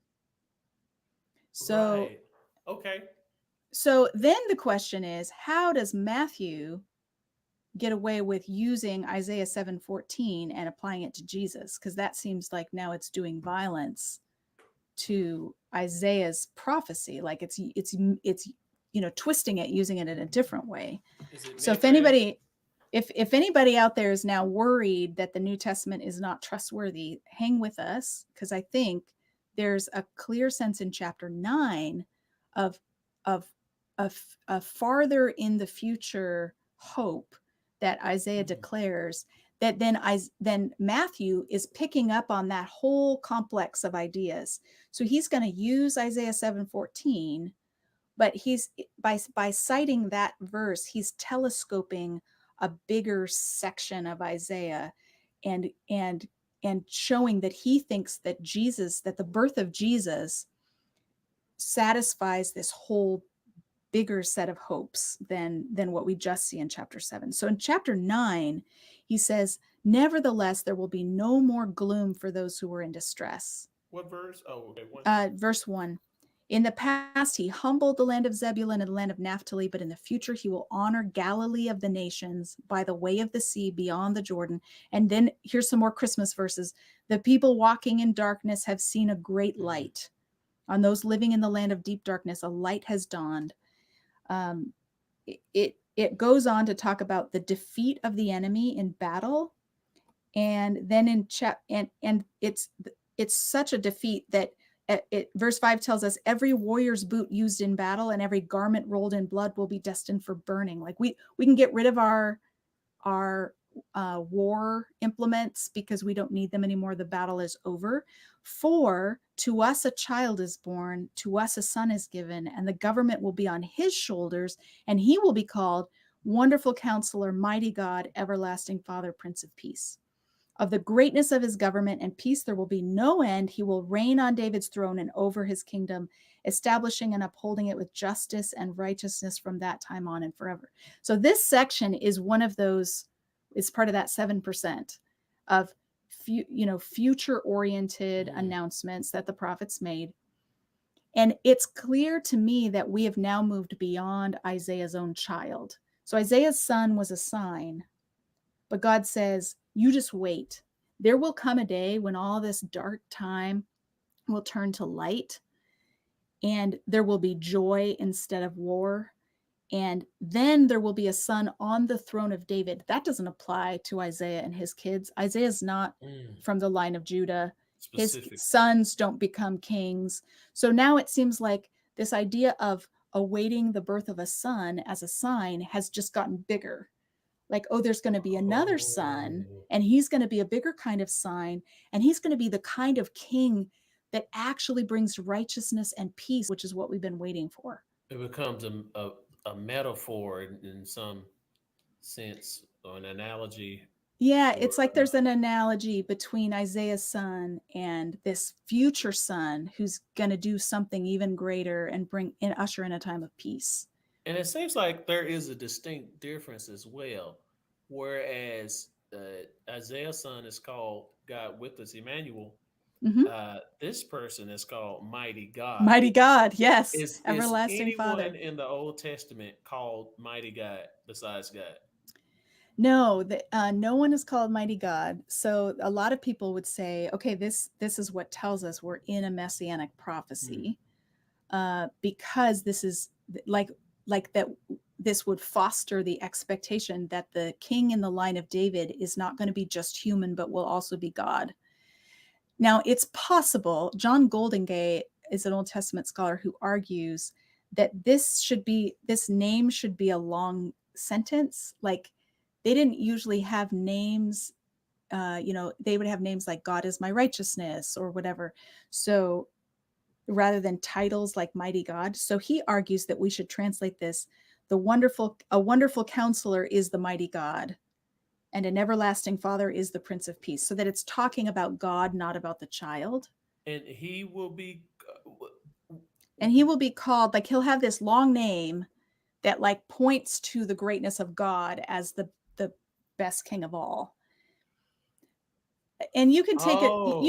[SPEAKER 2] So
[SPEAKER 1] Right. Okay.
[SPEAKER 2] so then the question is, how does Matthew get away with using Isaiah 7:14 and applying it to Jesus? Because that seems like now it's doing violence to Isaiah's prophecy. Like it's twisting it, using it in a different way.
[SPEAKER 1] Is it
[SPEAKER 2] So
[SPEAKER 1] midrash?
[SPEAKER 2] if anybody out there is now worried that the New Testament is not trustworthy, hang with us, because I think there's a clear sense in chapter 9 of of a farther in the future hope that Isaiah declares, that then Matthew is picking up on that whole complex of ideas. So he's going to use Isaiah 7:14, but he's by citing that verse, he's telescoping a bigger section of Isaiah, and showing that he thinks that the birth of Jesus satisfies this whole bigger set of hopes than what we just see in chapter 7. So in chapter 9, he says, nevertheless, there will be no more gloom for those who are in distress.
[SPEAKER 1] What verse? Oh, okay. One.
[SPEAKER 2] Verse 1. In the past, he humbled the land of Zebulun and the land of Naphtali, but in the future, he will honor Galilee of the nations by the way of the sea beyond the Jordan. And then here's some more Christmas verses. The people walking in darkness have seen a great
[SPEAKER 1] Mm,
[SPEAKER 2] light. On those living in the land of deep darkness, a light has dawned. Um, it goes on to talk about the defeat of the enemy in battle, and then in and it's such a defeat that verse 5 tells us every warrior's boot used in battle and every garment rolled in blood will be destined for burning. Like we can get rid of our war implements because we don't need them anymore. The battle is over. For to us a child is born, to us a son is given, and the government will be on his shoulders, and he will be called Wonderful Counselor, Mighty God, Everlasting Father, Prince of Peace. Of the greatness of his government and peace there will be no end. He will reign on David's throne and over his kingdom, establishing and upholding it with justice and righteousness from that time on and forever. So this section is one of those, is part of that 7% of future oriented
[SPEAKER 1] mm,
[SPEAKER 2] announcements that the prophets made. And it's clear to me that we have now moved beyond Isaiah's own child. So Isaiah's son was a sign, but God says, you just wait. There will come a day when all this dark time will turn to light, and there will be joy instead of war. And then there will be a son on the throne of David. That doesn't apply to Isaiah and his kids. Isaiah's not
[SPEAKER 1] mm.
[SPEAKER 2] from the line of Judah. His
[SPEAKER 1] Specific.
[SPEAKER 2] sons don't become kings. So now it seems like this idea of awaiting the birth of a son as a sign has just gotten bigger. Like, oh, there's going to be another son,
[SPEAKER 1] Oh,
[SPEAKER 2] and he's going to be a bigger kind of sign, and he's going to be the kind of king that actually brings righteousness and peace, which is what we've been waiting for.
[SPEAKER 1] it becomes a metaphor in some sense or an analogy
[SPEAKER 2] Yeah,
[SPEAKER 1] for
[SPEAKER 2] it's like there's an analogy between Isaiah's son and this future son who's going to do something even greater and bring and usher in a time of peace.
[SPEAKER 1] and it seems like there is a distinct difference as well. Whereas Isaiah's son is called God with us, Emmanuel.
[SPEAKER 2] Mm-hmm.
[SPEAKER 1] This person is called Mighty God.
[SPEAKER 2] Mighty God, yes,
[SPEAKER 1] Is
[SPEAKER 2] everlasting
[SPEAKER 1] anyone
[SPEAKER 2] Father.
[SPEAKER 1] in the Old Testament called Mighty God besides God?
[SPEAKER 2] No, no one is called mighty God. So a lot of people would say, okay, this is what tells us we're in a messianic
[SPEAKER 1] Hmm.
[SPEAKER 2] prophecy, because this is like that. This would foster the expectation that the king in the line of David is not going to be just human, but will also be God. Now, it's possible. John Goldingay is an Old Testament scholar who argues that this name should be a long sentence. Like they didn't usually have names. They would have names like God is my righteousness or whatever. So rather than titles like mighty God. So he argues that we should translate this: a wonderful counselor is the mighty God, and an everlasting Father is the Prince of Peace, so that it's talking about God, not about the child.
[SPEAKER 1] And he will be.
[SPEAKER 2] And he will be called, like, he'll have this long name that like points to the greatness of God as the best king of all. And you
[SPEAKER 1] Oh,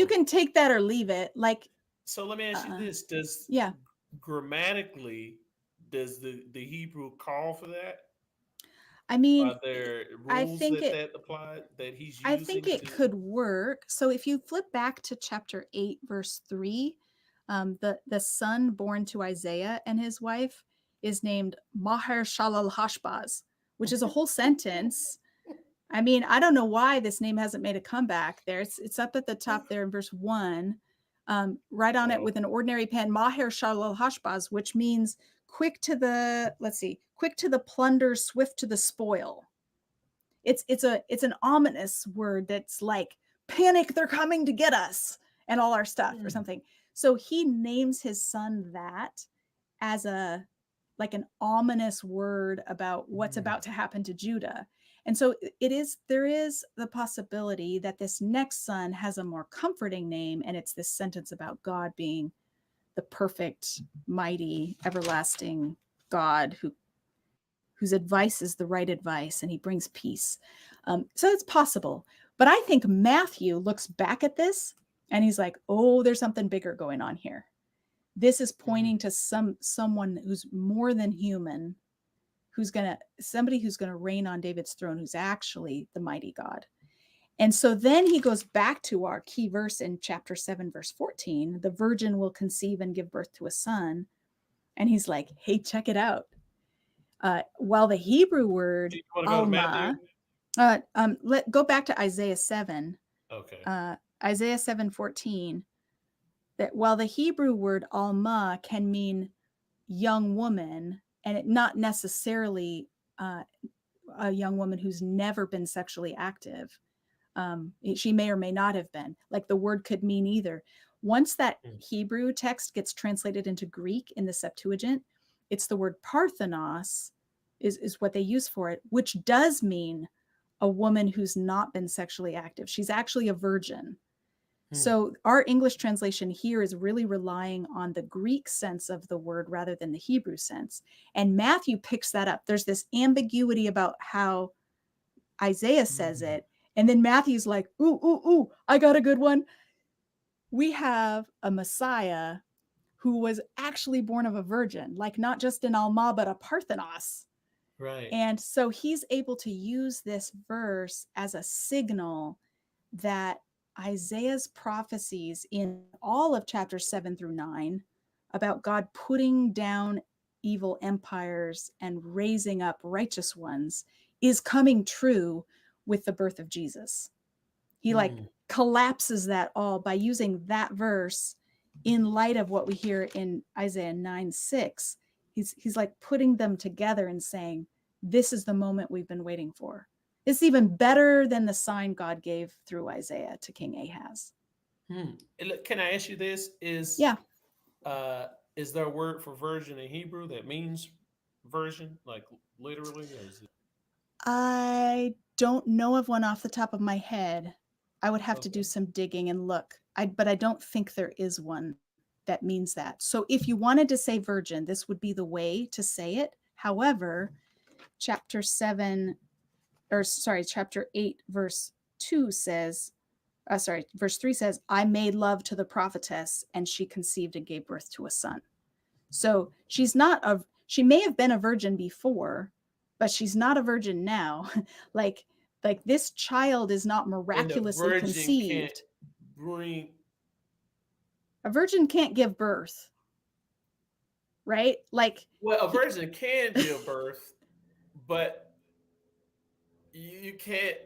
[SPEAKER 2] can take that or leave it. Like,
[SPEAKER 1] so let me ask you
[SPEAKER 2] uh,
[SPEAKER 1] this: Does
[SPEAKER 2] yeah.
[SPEAKER 1] grammatically does the Hebrew call for that?
[SPEAKER 2] I mean,
[SPEAKER 1] Are there
[SPEAKER 2] I
[SPEAKER 1] rules
[SPEAKER 2] think it
[SPEAKER 1] that apply that he's
[SPEAKER 2] I think
[SPEAKER 1] using
[SPEAKER 2] it
[SPEAKER 1] to?
[SPEAKER 2] could work. So if you flip back to chapter 8, verse 3, the son born to Isaiah and his wife is named Maher Shalal Hashbaz, which is a whole sentence. I mean, I don't know why this name hasn't made a comeback there. It's up at the top there in verse 1. Right on it
[SPEAKER 1] Wow.
[SPEAKER 2] with an ordinary pen, Maher Shalal Hashbaz, which means quick to the plunder, swift to the spoil. It's an ominous word that's like panic, they're coming to get us and all our stuff or
[SPEAKER 1] Hmm.
[SPEAKER 2] something. So he names his son that as a like an ominous word about what's
[SPEAKER 1] Hmm.
[SPEAKER 2] about to happen to Judah. And so there is the possibility that this next son has a more comforting name, and it's this sentence about God being the perfect, mighty, everlasting God whose advice is the right advice and he brings peace. So it's possible. But I think Matthew looks back at this And he's like, oh, there's something bigger going on here. This is
[SPEAKER 1] Mm.
[SPEAKER 2] pointing to someone who's more than human, somebody who's gonna reign on David's throne, who's actually the mighty God. And so then he goes back to our key verse in chapter 7, verse 14. The virgin will conceive and give birth to a son. And he's like, hey, check it out. While the Hebrew
[SPEAKER 1] Do
[SPEAKER 2] word
[SPEAKER 1] you want to go to Matthew?
[SPEAKER 2] alma, let go back to Isaiah 7,
[SPEAKER 1] Okay.
[SPEAKER 2] uh, Isaiah 7:14. That while the Hebrew word alma can mean young woman, and it not necessarily uh, a young woman who's never been sexually active, she may or may not have been. Like the word could mean either. Once that
[SPEAKER 1] Mm.
[SPEAKER 2] Hebrew text gets translated into Greek in the Septuagint, it's the word parthenos is what they use for it, which does mean a woman who's not been sexually active. She's actually a virgin.
[SPEAKER 1] Mm.
[SPEAKER 2] So our English translation here is really relying on the Greek sense of the word rather than the Hebrew sense. And Matthew picks that up. There's this ambiguity about how Isaiah says
[SPEAKER 1] Mm.
[SPEAKER 2] it. And then Matthew's like, ooh, ooh, ooh, I got a good one. We have a Messiah who was actually born of a virgin, like not just an Alma, but a Parthenos.
[SPEAKER 1] Right.
[SPEAKER 2] And so he's able to use this verse as a signal that Isaiah's prophecies in all of chapters 7 through 9 about God putting down evil empires and raising up righteous ones is coming true with the birth of Jesus. He like
[SPEAKER 1] Mm.
[SPEAKER 2] collapses that all by using that verse in light of what we hear in Isaiah 9:6. He's like putting them together and saying, this is the moment we've been waiting for. It's even better than the sign God gave through Isaiah to King Ahaz.
[SPEAKER 1] Mm. Can I ask you this?
[SPEAKER 2] Yeah,
[SPEAKER 1] Uh, is there a word for virgin in Hebrew that means virgin, like literally, or is it
[SPEAKER 2] I don't know of one off the top of my head. I would have to do
[SPEAKER 1] okay?
[SPEAKER 2] some digging and look. But I don't think there is one that means that. So if you wanted to say virgin, this would be the way to say it. However, chapter 7 or sorry, chapter 8 verse 2 says verse 3 says, I made love to the prophetess and she conceived and gave birth to a son. So she may have been a virgin before, but she's not a virgin now. like like this child is not
[SPEAKER 1] And the
[SPEAKER 2] miraculously
[SPEAKER 1] virgin can't
[SPEAKER 2] conceived.
[SPEAKER 1] bring.
[SPEAKER 2] A virgin can't give birth, right? Like
[SPEAKER 1] Well, a
[SPEAKER 2] he
[SPEAKER 1] virgin can give birth, but you can't.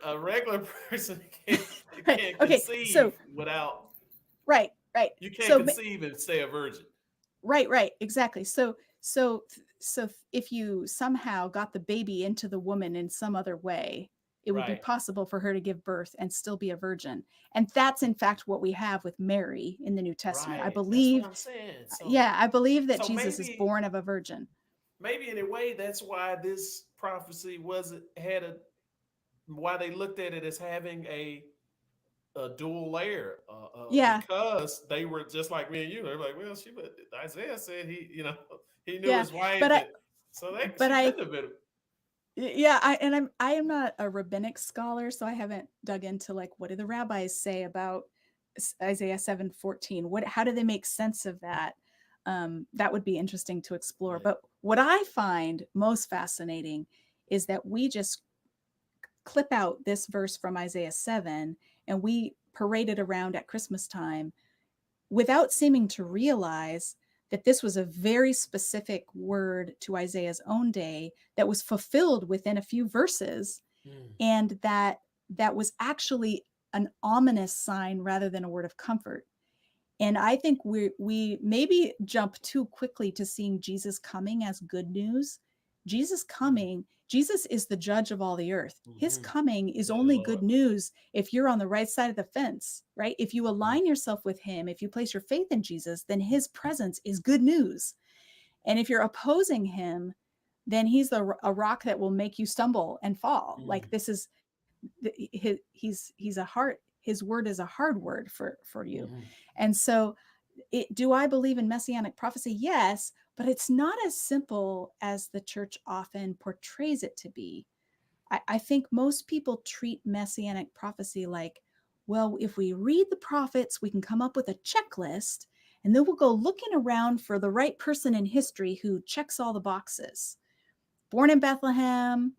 [SPEAKER 1] A regular person
[SPEAKER 2] right.
[SPEAKER 1] can't
[SPEAKER 2] Okay, so
[SPEAKER 1] conceive without.
[SPEAKER 2] right.
[SPEAKER 1] You can't
[SPEAKER 2] So
[SPEAKER 1] conceive and stay a virgin.
[SPEAKER 2] right, exactly. So if you somehow got the baby into the woman in some other way, it would be
[SPEAKER 1] Right.
[SPEAKER 2] possible for her to give birth and still be a virgin. And that's in fact what we have with Mary in the New Testament. I
[SPEAKER 1] Right. That's what
[SPEAKER 2] believe,
[SPEAKER 1] I'm saying.
[SPEAKER 2] yeah, I believe that
[SPEAKER 1] So
[SPEAKER 2] Jesus is born of a virgin.
[SPEAKER 1] maybe in a way that's why this prophecy was had a why they looked at it as having a dual layer
[SPEAKER 2] Yeah,
[SPEAKER 1] because they were just like me and you. They're like, well, Isaiah said he knew
[SPEAKER 2] yeah.
[SPEAKER 1] his
[SPEAKER 2] But
[SPEAKER 1] wife,
[SPEAKER 2] I
[SPEAKER 1] and so
[SPEAKER 2] but
[SPEAKER 1] she
[SPEAKER 2] I
[SPEAKER 1] couldn't have been.
[SPEAKER 2] yeah, I am not a rabbinic scholar, so I haven't dug into like what do the rabbis say about Isaiah 7:14. What how do they make sense of that? That would be interesting to explore.
[SPEAKER 1] Right.
[SPEAKER 2] But what I find most fascinating is that we just clip out this verse from Isaiah 7 and we parade it around at Christmas time without seeming to realize that this was a very specific word to Isaiah's own day that was fulfilled within a few verses,
[SPEAKER 1] Mm.
[SPEAKER 2] and that was actually an ominous sign rather than a word of comfort. And I think we maybe jump too quickly to seeing Jesus coming as good news. Jesus
[SPEAKER 1] Mm.
[SPEAKER 2] coming, Jesus is the judge of all the earth. His
[SPEAKER 1] Mm-hmm.
[SPEAKER 2] coming is
[SPEAKER 1] Yeah,
[SPEAKER 2] only
[SPEAKER 1] Lord.
[SPEAKER 2] good news if you're on the right side of the fence, right? If you
[SPEAKER 1] Mm.
[SPEAKER 2] align yourself with him, if you place your faith in Jesus, then his presence is good news. And if you're opposing him, then he's a rock that will make you stumble and fall.
[SPEAKER 1] Mm.
[SPEAKER 2] Like this is he's a hard his word is a hard word for you.
[SPEAKER 1] Mm-hmm.
[SPEAKER 2] And so do I believe in messianic prophecy? Yes, but it's not as simple as the church often portrays it to be. I think most people treat messianic prophecy like well, if we read the prophets, we can come up with a checklist, and then we'll go looking around for the right person in history who checks all the boxes. Born in Bethlehem,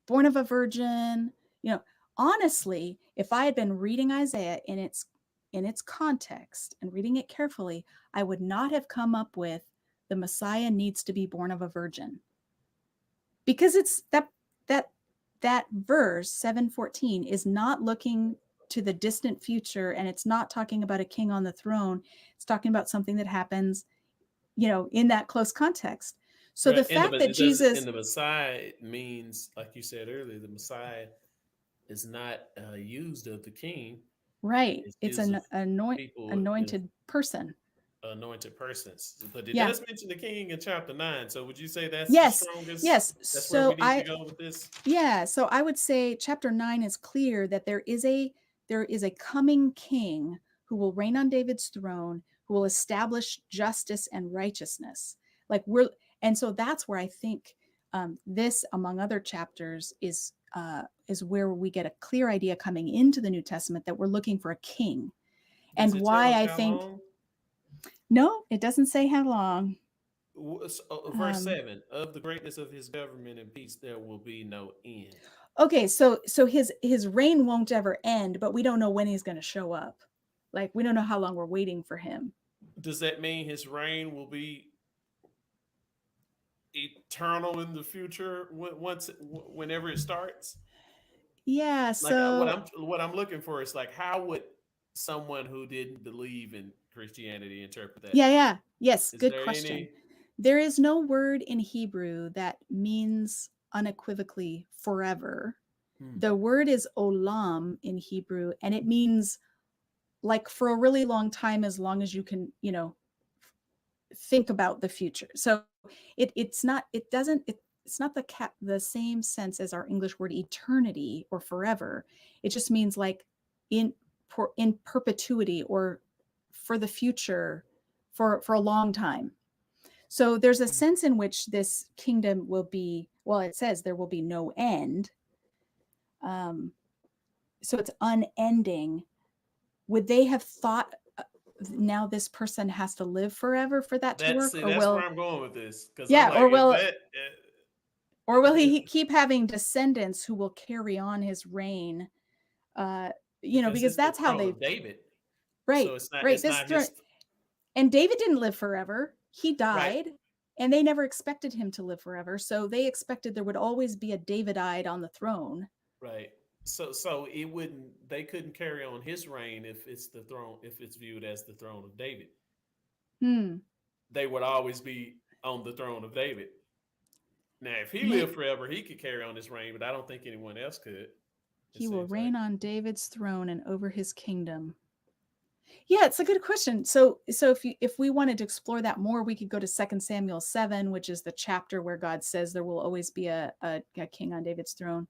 [SPEAKER 2] born of a virgin. You know, honestly, if I had been reading Isaiah in its context and reading it carefully, I would not have come up with the Messiah needs to be born of a virgin. Because it's that that verse 7:14 is not looking to the distant future, and it's not talking about a king on the throne. It's talking about something that happens, in that close context. So the
[SPEAKER 1] Right.
[SPEAKER 2] fact that
[SPEAKER 1] It does in
[SPEAKER 2] Jesus,
[SPEAKER 1] the Messiah means, like you said earlier, the Messiah is not used of the king.
[SPEAKER 2] right,
[SPEAKER 1] It's
[SPEAKER 2] it's
[SPEAKER 1] used of
[SPEAKER 2] an
[SPEAKER 1] people,
[SPEAKER 2] anointed person.
[SPEAKER 1] anointed persons. But it
[SPEAKER 2] Yeah.
[SPEAKER 1] does mention the king in chapter 9. So would you say that's the
[SPEAKER 2] Yes.
[SPEAKER 1] strongest?
[SPEAKER 2] Yes.
[SPEAKER 1] That's where we
[SPEAKER 2] So
[SPEAKER 1] need to go with this?
[SPEAKER 2] I would say chapter 9 is clear that there is a coming king who will reign on David's throne, who will establish justice and righteousness. Like we're and so that's where I think this, among other chapters, is where we get a clear idea coming into the New Testament that we're looking for a king,
[SPEAKER 1] Does
[SPEAKER 2] and
[SPEAKER 1] it tell
[SPEAKER 2] why
[SPEAKER 1] us
[SPEAKER 2] I
[SPEAKER 1] how
[SPEAKER 2] think
[SPEAKER 1] long?
[SPEAKER 2] no, it doesn't say how long.
[SPEAKER 1] Verse
[SPEAKER 2] Um,
[SPEAKER 1] 7, of the greatness of his government and peace, there will be no end.
[SPEAKER 2] okay, so his reign won't ever end, but we don't know when he's going to show up. Like we don't know how long we're waiting for him.
[SPEAKER 1] Does that mean his reign will be eternal in the future whenever it starts?
[SPEAKER 2] Yeah,
[SPEAKER 1] Like
[SPEAKER 2] so
[SPEAKER 1] what I'm looking for is like, how would someone who didn't believe in Christianity interpret that?
[SPEAKER 2] yeah. Yes,
[SPEAKER 1] Is
[SPEAKER 2] good
[SPEAKER 1] there
[SPEAKER 2] question.
[SPEAKER 1] any?
[SPEAKER 2] There is no word in Hebrew that means unequivocally forever.
[SPEAKER 1] Hmm.
[SPEAKER 2] The word is olam in Hebrew, and it means like for a really long time, as long as you can, think about the future. So it's not it doesn't it's not the same sense as our English word eternity or forever. It just means like in in perpetuity, or for the future, for a long time. So there's a sense in which this kingdom will be, well, it says there will be no end. Um, so it's unending. Would they have thought now this person has to live forever for that to
[SPEAKER 1] That's
[SPEAKER 2] work,
[SPEAKER 1] see,
[SPEAKER 2] or
[SPEAKER 1] that's where
[SPEAKER 2] will
[SPEAKER 1] I'm going with this because I'm
[SPEAKER 2] yeah,
[SPEAKER 1] like, is that
[SPEAKER 2] or will
[SPEAKER 1] is,
[SPEAKER 2] he keep having descendants who will carry on his reign? Uh,
[SPEAKER 1] because
[SPEAKER 2] because
[SPEAKER 1] it's the
[SPEAKER 2] that's how
[SPEAKER 1] throne
[SPEAKER 2] they
[SPEAKER 1] of David,
[SPEAKER 2] right,
[SPEAKER 1] so
[SPEAKER 2] right.
[SPEAKER 1] it's
[SPEAKER 2] This
[SPEAKER 1] not
[SPEAKER 2] throne,
[SPEAKER 1] his
[SPEAKER 2] and David didn't live forever. He
[SPEAKER 1] right.
[SPEAKER 2] died, and they never expected him to live forever. So they expected there would always be a Davidite on the throne.
[SPEAKER 1] Right. So it wouldn't they couldn't carry on his reign if it's the throne if it's viewed as the throne of David.
[SPEAKER 2] Hmm.
[SPEAKER 1] They would always be on the throne of David. Now, if he
[SPEAKER 2] Yeah,
[SPEAKER 1] lived forever, he could carry on his reign, but I don't think anyone else could. It
[SPEAKER 2] he will
[SPEAKER 1] seems like.
[SPEAKER 2] reign on David's throne and over his kingdom. Yeah, it's a good question. So if we wanted to explore that more, we could go to 2 Samuel 7, which is the chapter where God says there will always be a king on David's throne.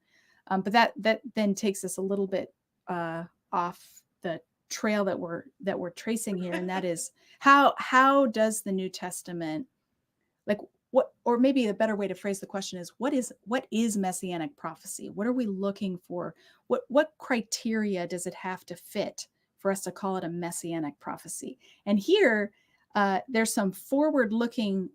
[SPEAKER 2] But that then takes us a little bit off the trail that we're tracing here, and that is how does the New Testament, like, what, or maybe a better way to phrase the question is what is messianic prophecy? What are we looking for? What criteria does it have to fit for us to call it a messianic prophecy? And here there's some forward looking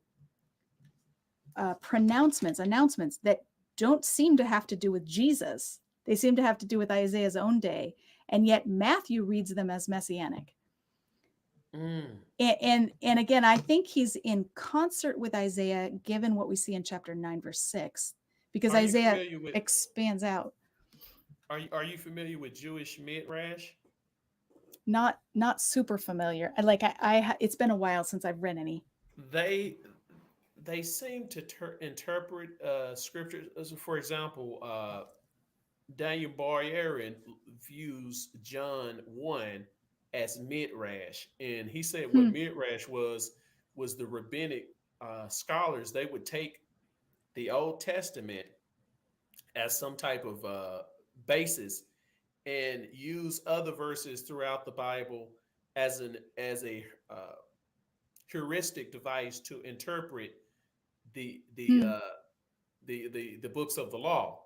[SPEAKER 2] announcements that don't seem to have to do with Jesus. They seem to have to do with Isaiah's own day, and yet Matthew reads them as messianic.
[SPEAKER 1] Mm.
[SPEAKER 2] And again, I think he's in concert with Isaiah, given what we see in chapter 9, verse 6, because
[SPEAKER 1] Are you
[SPEAKER 2] Isaiah
[SPEAKER 1] familiar with
[SPEAKER 2] expands out.
[SPEAKER 1] are you familiar with Jewish midrash?
[SPEAKER 2] Not super familiar. It's been a while since I've read any.
[SPEAKER 1] They they seem to interpret scripture. For example, Daniel Baryerin views John 1 as midrash, and he said what
[SPEAKER 2] Hmm.
[SPEAKER 1] midrash was the rabbinic scholars. They would take the Old Testament as some type of basis and use other verses throughout the Bible as a heuristic device to interpret the the
[SPEAKER 2] Hmm.
[SPEAKER 1] uh, the books of the law.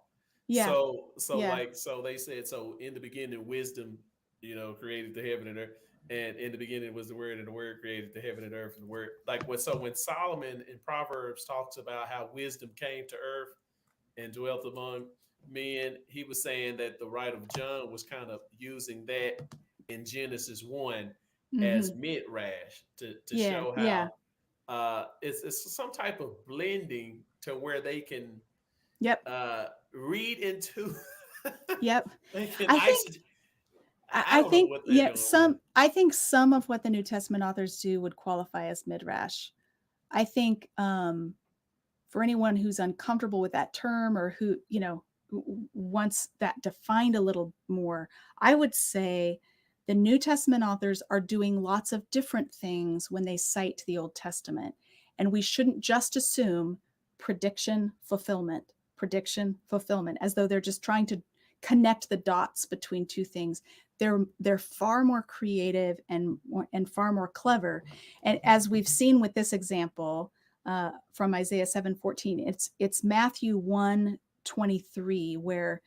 [SPEAKER 2] Yeah.
[SPEAKER 1] So
[SPEAKER 2] Yeah.
[SPEAKER 1] like so they said, so in the beginning wisdom, created the heaven and earth. And in the beginning was the word, and the word created the heaven and earth. And the word, like when Solomon in Proverbs talks about how wisdom came to earth and dwelt among men, he was saying that the writer of John was kind of using that in Genesis 1 as
[SPEAKER 2] Hmm.
[SPEAKER 1] midrash to
[SPEAKER 2] Yeah,
[SPEAKER 1] show
[SPEAKER 2] yeah,
[SPEAKER 1] how it's some type of blending to where they can
[SPEAKER 2] yep,
[SPEAKER 1] read into
[SPEAKER 2] yep.
[SPEAKER 1] they can
[SPEAKER 2] I think
[SPEAKER 1] isolate. I
[SPEAKER 2] I
[SPEAKER 1] don't know
[SPEAKER 2] think
[SPEAKER 1] what they're
[SPEAKER 2] yeah,
[SPEAKER 1] doing with it.
[SPEAKER 2] some I think some of what the New Testament authors do would qualify as midrash. I think for anyone who's uncomfortable with that term, or who, wants that defined a little more, I would say the New Testament authors are doing lots of different things when they cite the Old Testament. And we shouldn't just assume prediction, fulfillment, as though they're just trying to connect the dots between two things. They're far more creative and far more clever. And as we've seen with this example, from Isaiah 7:14. It's Matthew 1:23 where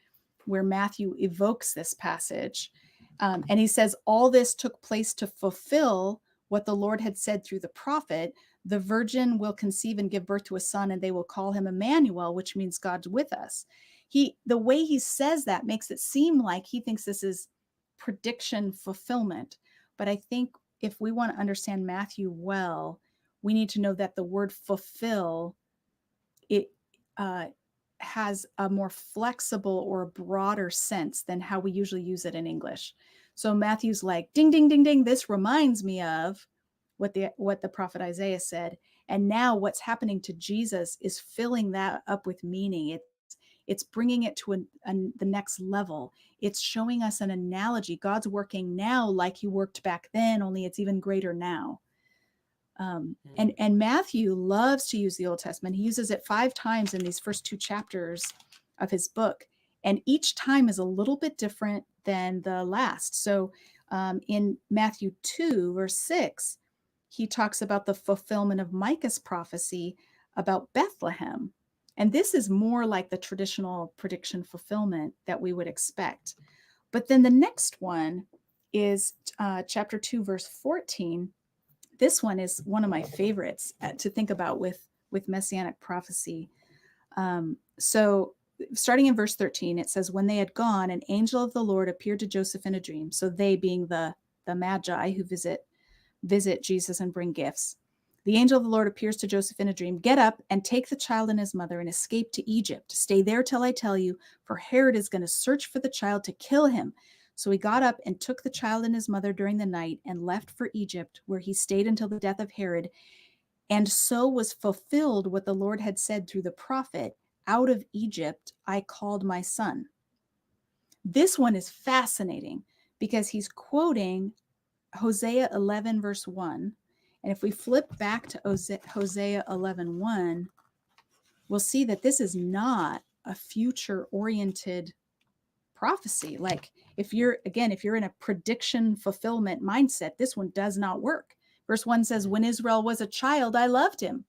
[SPEAKER 2] Matthew evokes this passage, and he says, "All this took place to fulfill what the Lord had said through the prophet. The virgin will conceive and give birth to a son, and they will call him Emmanuel, which means God's with us." The way he says that makes it seem like he thinks this is prediction fulfillment. But I think if we want to understand Matthew well, we need to know that the word fulfill, it uh, has a more flexible or a broader sense than how we usually use it in English. So Matthew's like, ding, ding, ding, ding. This reminds me of what the prophet Isaiah said. And now what's happening to Jesus is filling that up with meaning. It's bringing it to the next level. It's showing us an analogy. God's working now like he worked back then, only it's even greater now. And Matthew loves to use the Old Testament. He uses it 5 times in these first 2 chapters of his book, and each time is a little bit different than the last. So in Matthew 2 verse 6, he talks about the fulfillment of Micah's prophecy about Bethlehem, and this is more like the traditional prediction fulfillment that we would expect. But then the next one is chapter 2 verse 14. This one is one of my favorites to think about with messianic prophecy. So starting in verse 13, it says, "When they had gone, an angel of the Lord appeared to Joseph in a dream." So they being the magi who visit Jesus and bring gifts. "The angel of the Lord appears to Joseph in a dream. 'Get up and take the child and his mother and escape to Egypt. Stay there till I tell you, for Herod is going to search for the child to kill him.' So he got up and took the child and his mother during the night and left for Egypt, where he stayed until the death of Herod. And so was fulfilled what the Lord had said through the prophet, 'Out of Egypt I called my son.'" This one is fascinating because he's quoting Hosea 11 verse 1. And if we flip back to Hosea 11:1, we'll see that this is not a future oriented prophecy. Like if you're in a prediction fulfillment mindset, this one does not work. Verse 1 says, "When Israel was a child, I loved him,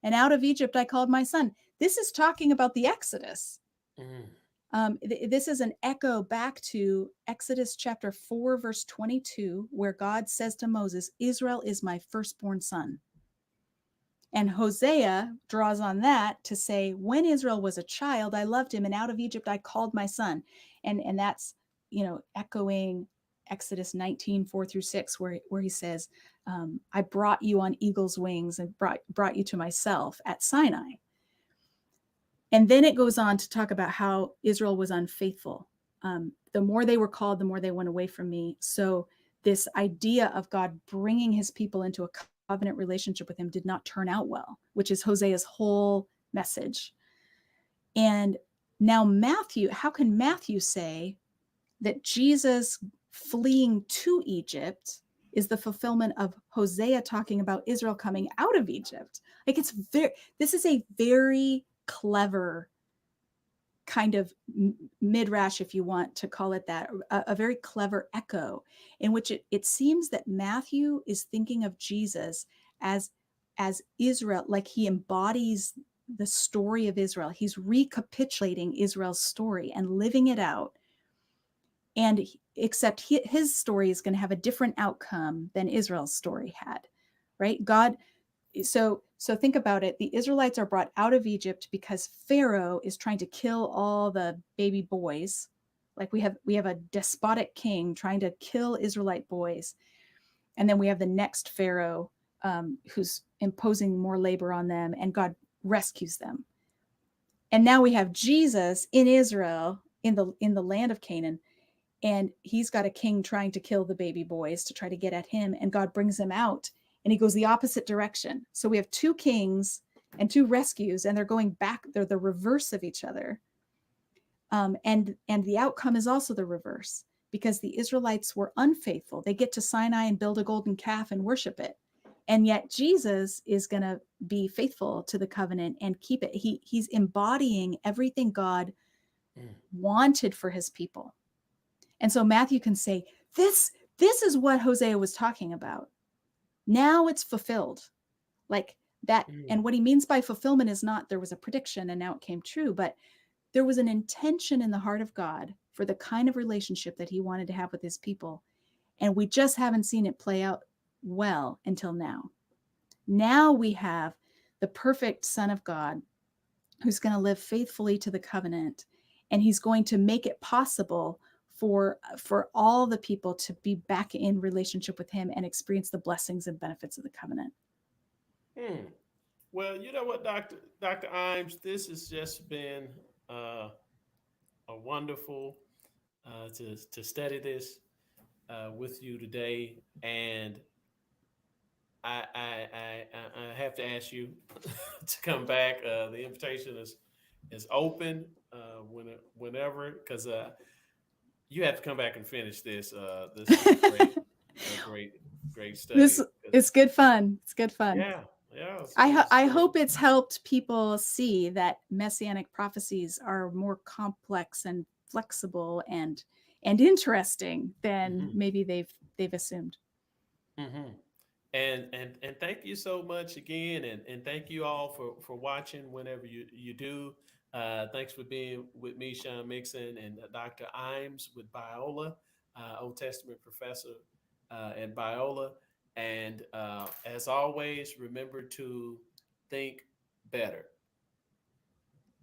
[SPEAKER 2] and out of Egypt I called my son." This is talking about the Exodus.
[SPEAKER 1] Mm,
[SPEAKER 2] This is an echo back to Exodus chapter 4, verse 22, where God says to Moses, "Israel is my firstborn son." And Hosea draws on that to say, "When Israel was a child, I loved him, and out of Egypt I called my son." And that's, echoing Exodus 19, 4 through 6, where he says, "I brought you on eagle's wings and brought you to myself at Sinai." And then it goes on to talk about how Israel was unfaithful. The more they were called, the more they went away from me. So this idea of God bringing his people into a covenant relationship with him did not turn out well, which is Hosea's whole message. And now how can Matthew say that Jesus fleeing to Egypt is the fulfillment of Hosea talking about Israel coming out of Egypt? Like this is a very clever kind of midrash, if you want to call it that, a very clever echo in which it seems that Matthew is thinking of Jesus as Israel, like he embodies the story of Israel. He's recapitulating Israel's story and living it out. and except his story is going to have a different outcome than Israel's story had, right? God, so think about it. The Israelites are brought out of Egypt because Pharaoh is trying to kill all the baby boys. Like we have a despotic king trying to kill Israelite boys, and then we have the next Pharaoh, who's imposing more labor on them, and God rescues them. And now we have Jesus in Israel, in the land of Canaan, and he's got a king trying to kill the baby boys to try to get at him, and God brings him out, and he goes the opposite direction. So we have two kings and two rescues, and they're going back. They're the reverse of each other, and the outcome is also the reverse, because the Israelites were unfaithful. They get to Sinai and build a golden calf and worship it, and yet Jesus is going to be faithful to the covenant and keep it. He's embodying everything God
[SPEAKER 1] Mm.
[SPEAKER 2] wanted for his people. And so Matthew can say, this is what Hosea was talking about. Now it's fulfilled. Like that.
[SPEAKER 1] Mm.
[SPEAKER 2] And what he means by fulfillment is not there was a prediction and now it came true, but there was an intention in the heart of God for the kind of relationship that he wanted to have with his people. And we just haven't seen it play out well until now. Now we have the perfect Son of God who's going to live faithfully to the covenant, and he's going to make it possible for all the people to be back in relationship with him and experience the blessings and benefits of the covenant.
[SPEAKER 1] Mm. Well, you know what, Doctor Imes, this has just been uh, a wonderful to study this with you today, and I have to ask you to come back. The invitation is open whenever, because you have to come back and finish this. This is a great
[SPEAKER 2] This
[SPEAKER 1] study. 'Cause-
[SPEAKER 2] it's good fun. It's good fun.
[SPEAKER 1] yeah, yeah, it's
[SPEAKER 2] I
[SPEAKER 1] good.
[SPEAKER 2] hope it's helped people see that messianic prophecies are more complex and flexible and interesting than
[SPEAKER 1] Hmm.
[SPEAKER 2] maybe they've assumed.
[SPEAKER 1] Hmm. And thank you so much again, and thank you all for watching whenever you do. Thanks for being with me, Sean Mixon, and Dr. Imes with Biola, Old Testament professor at Biola. And as always, remember to think better.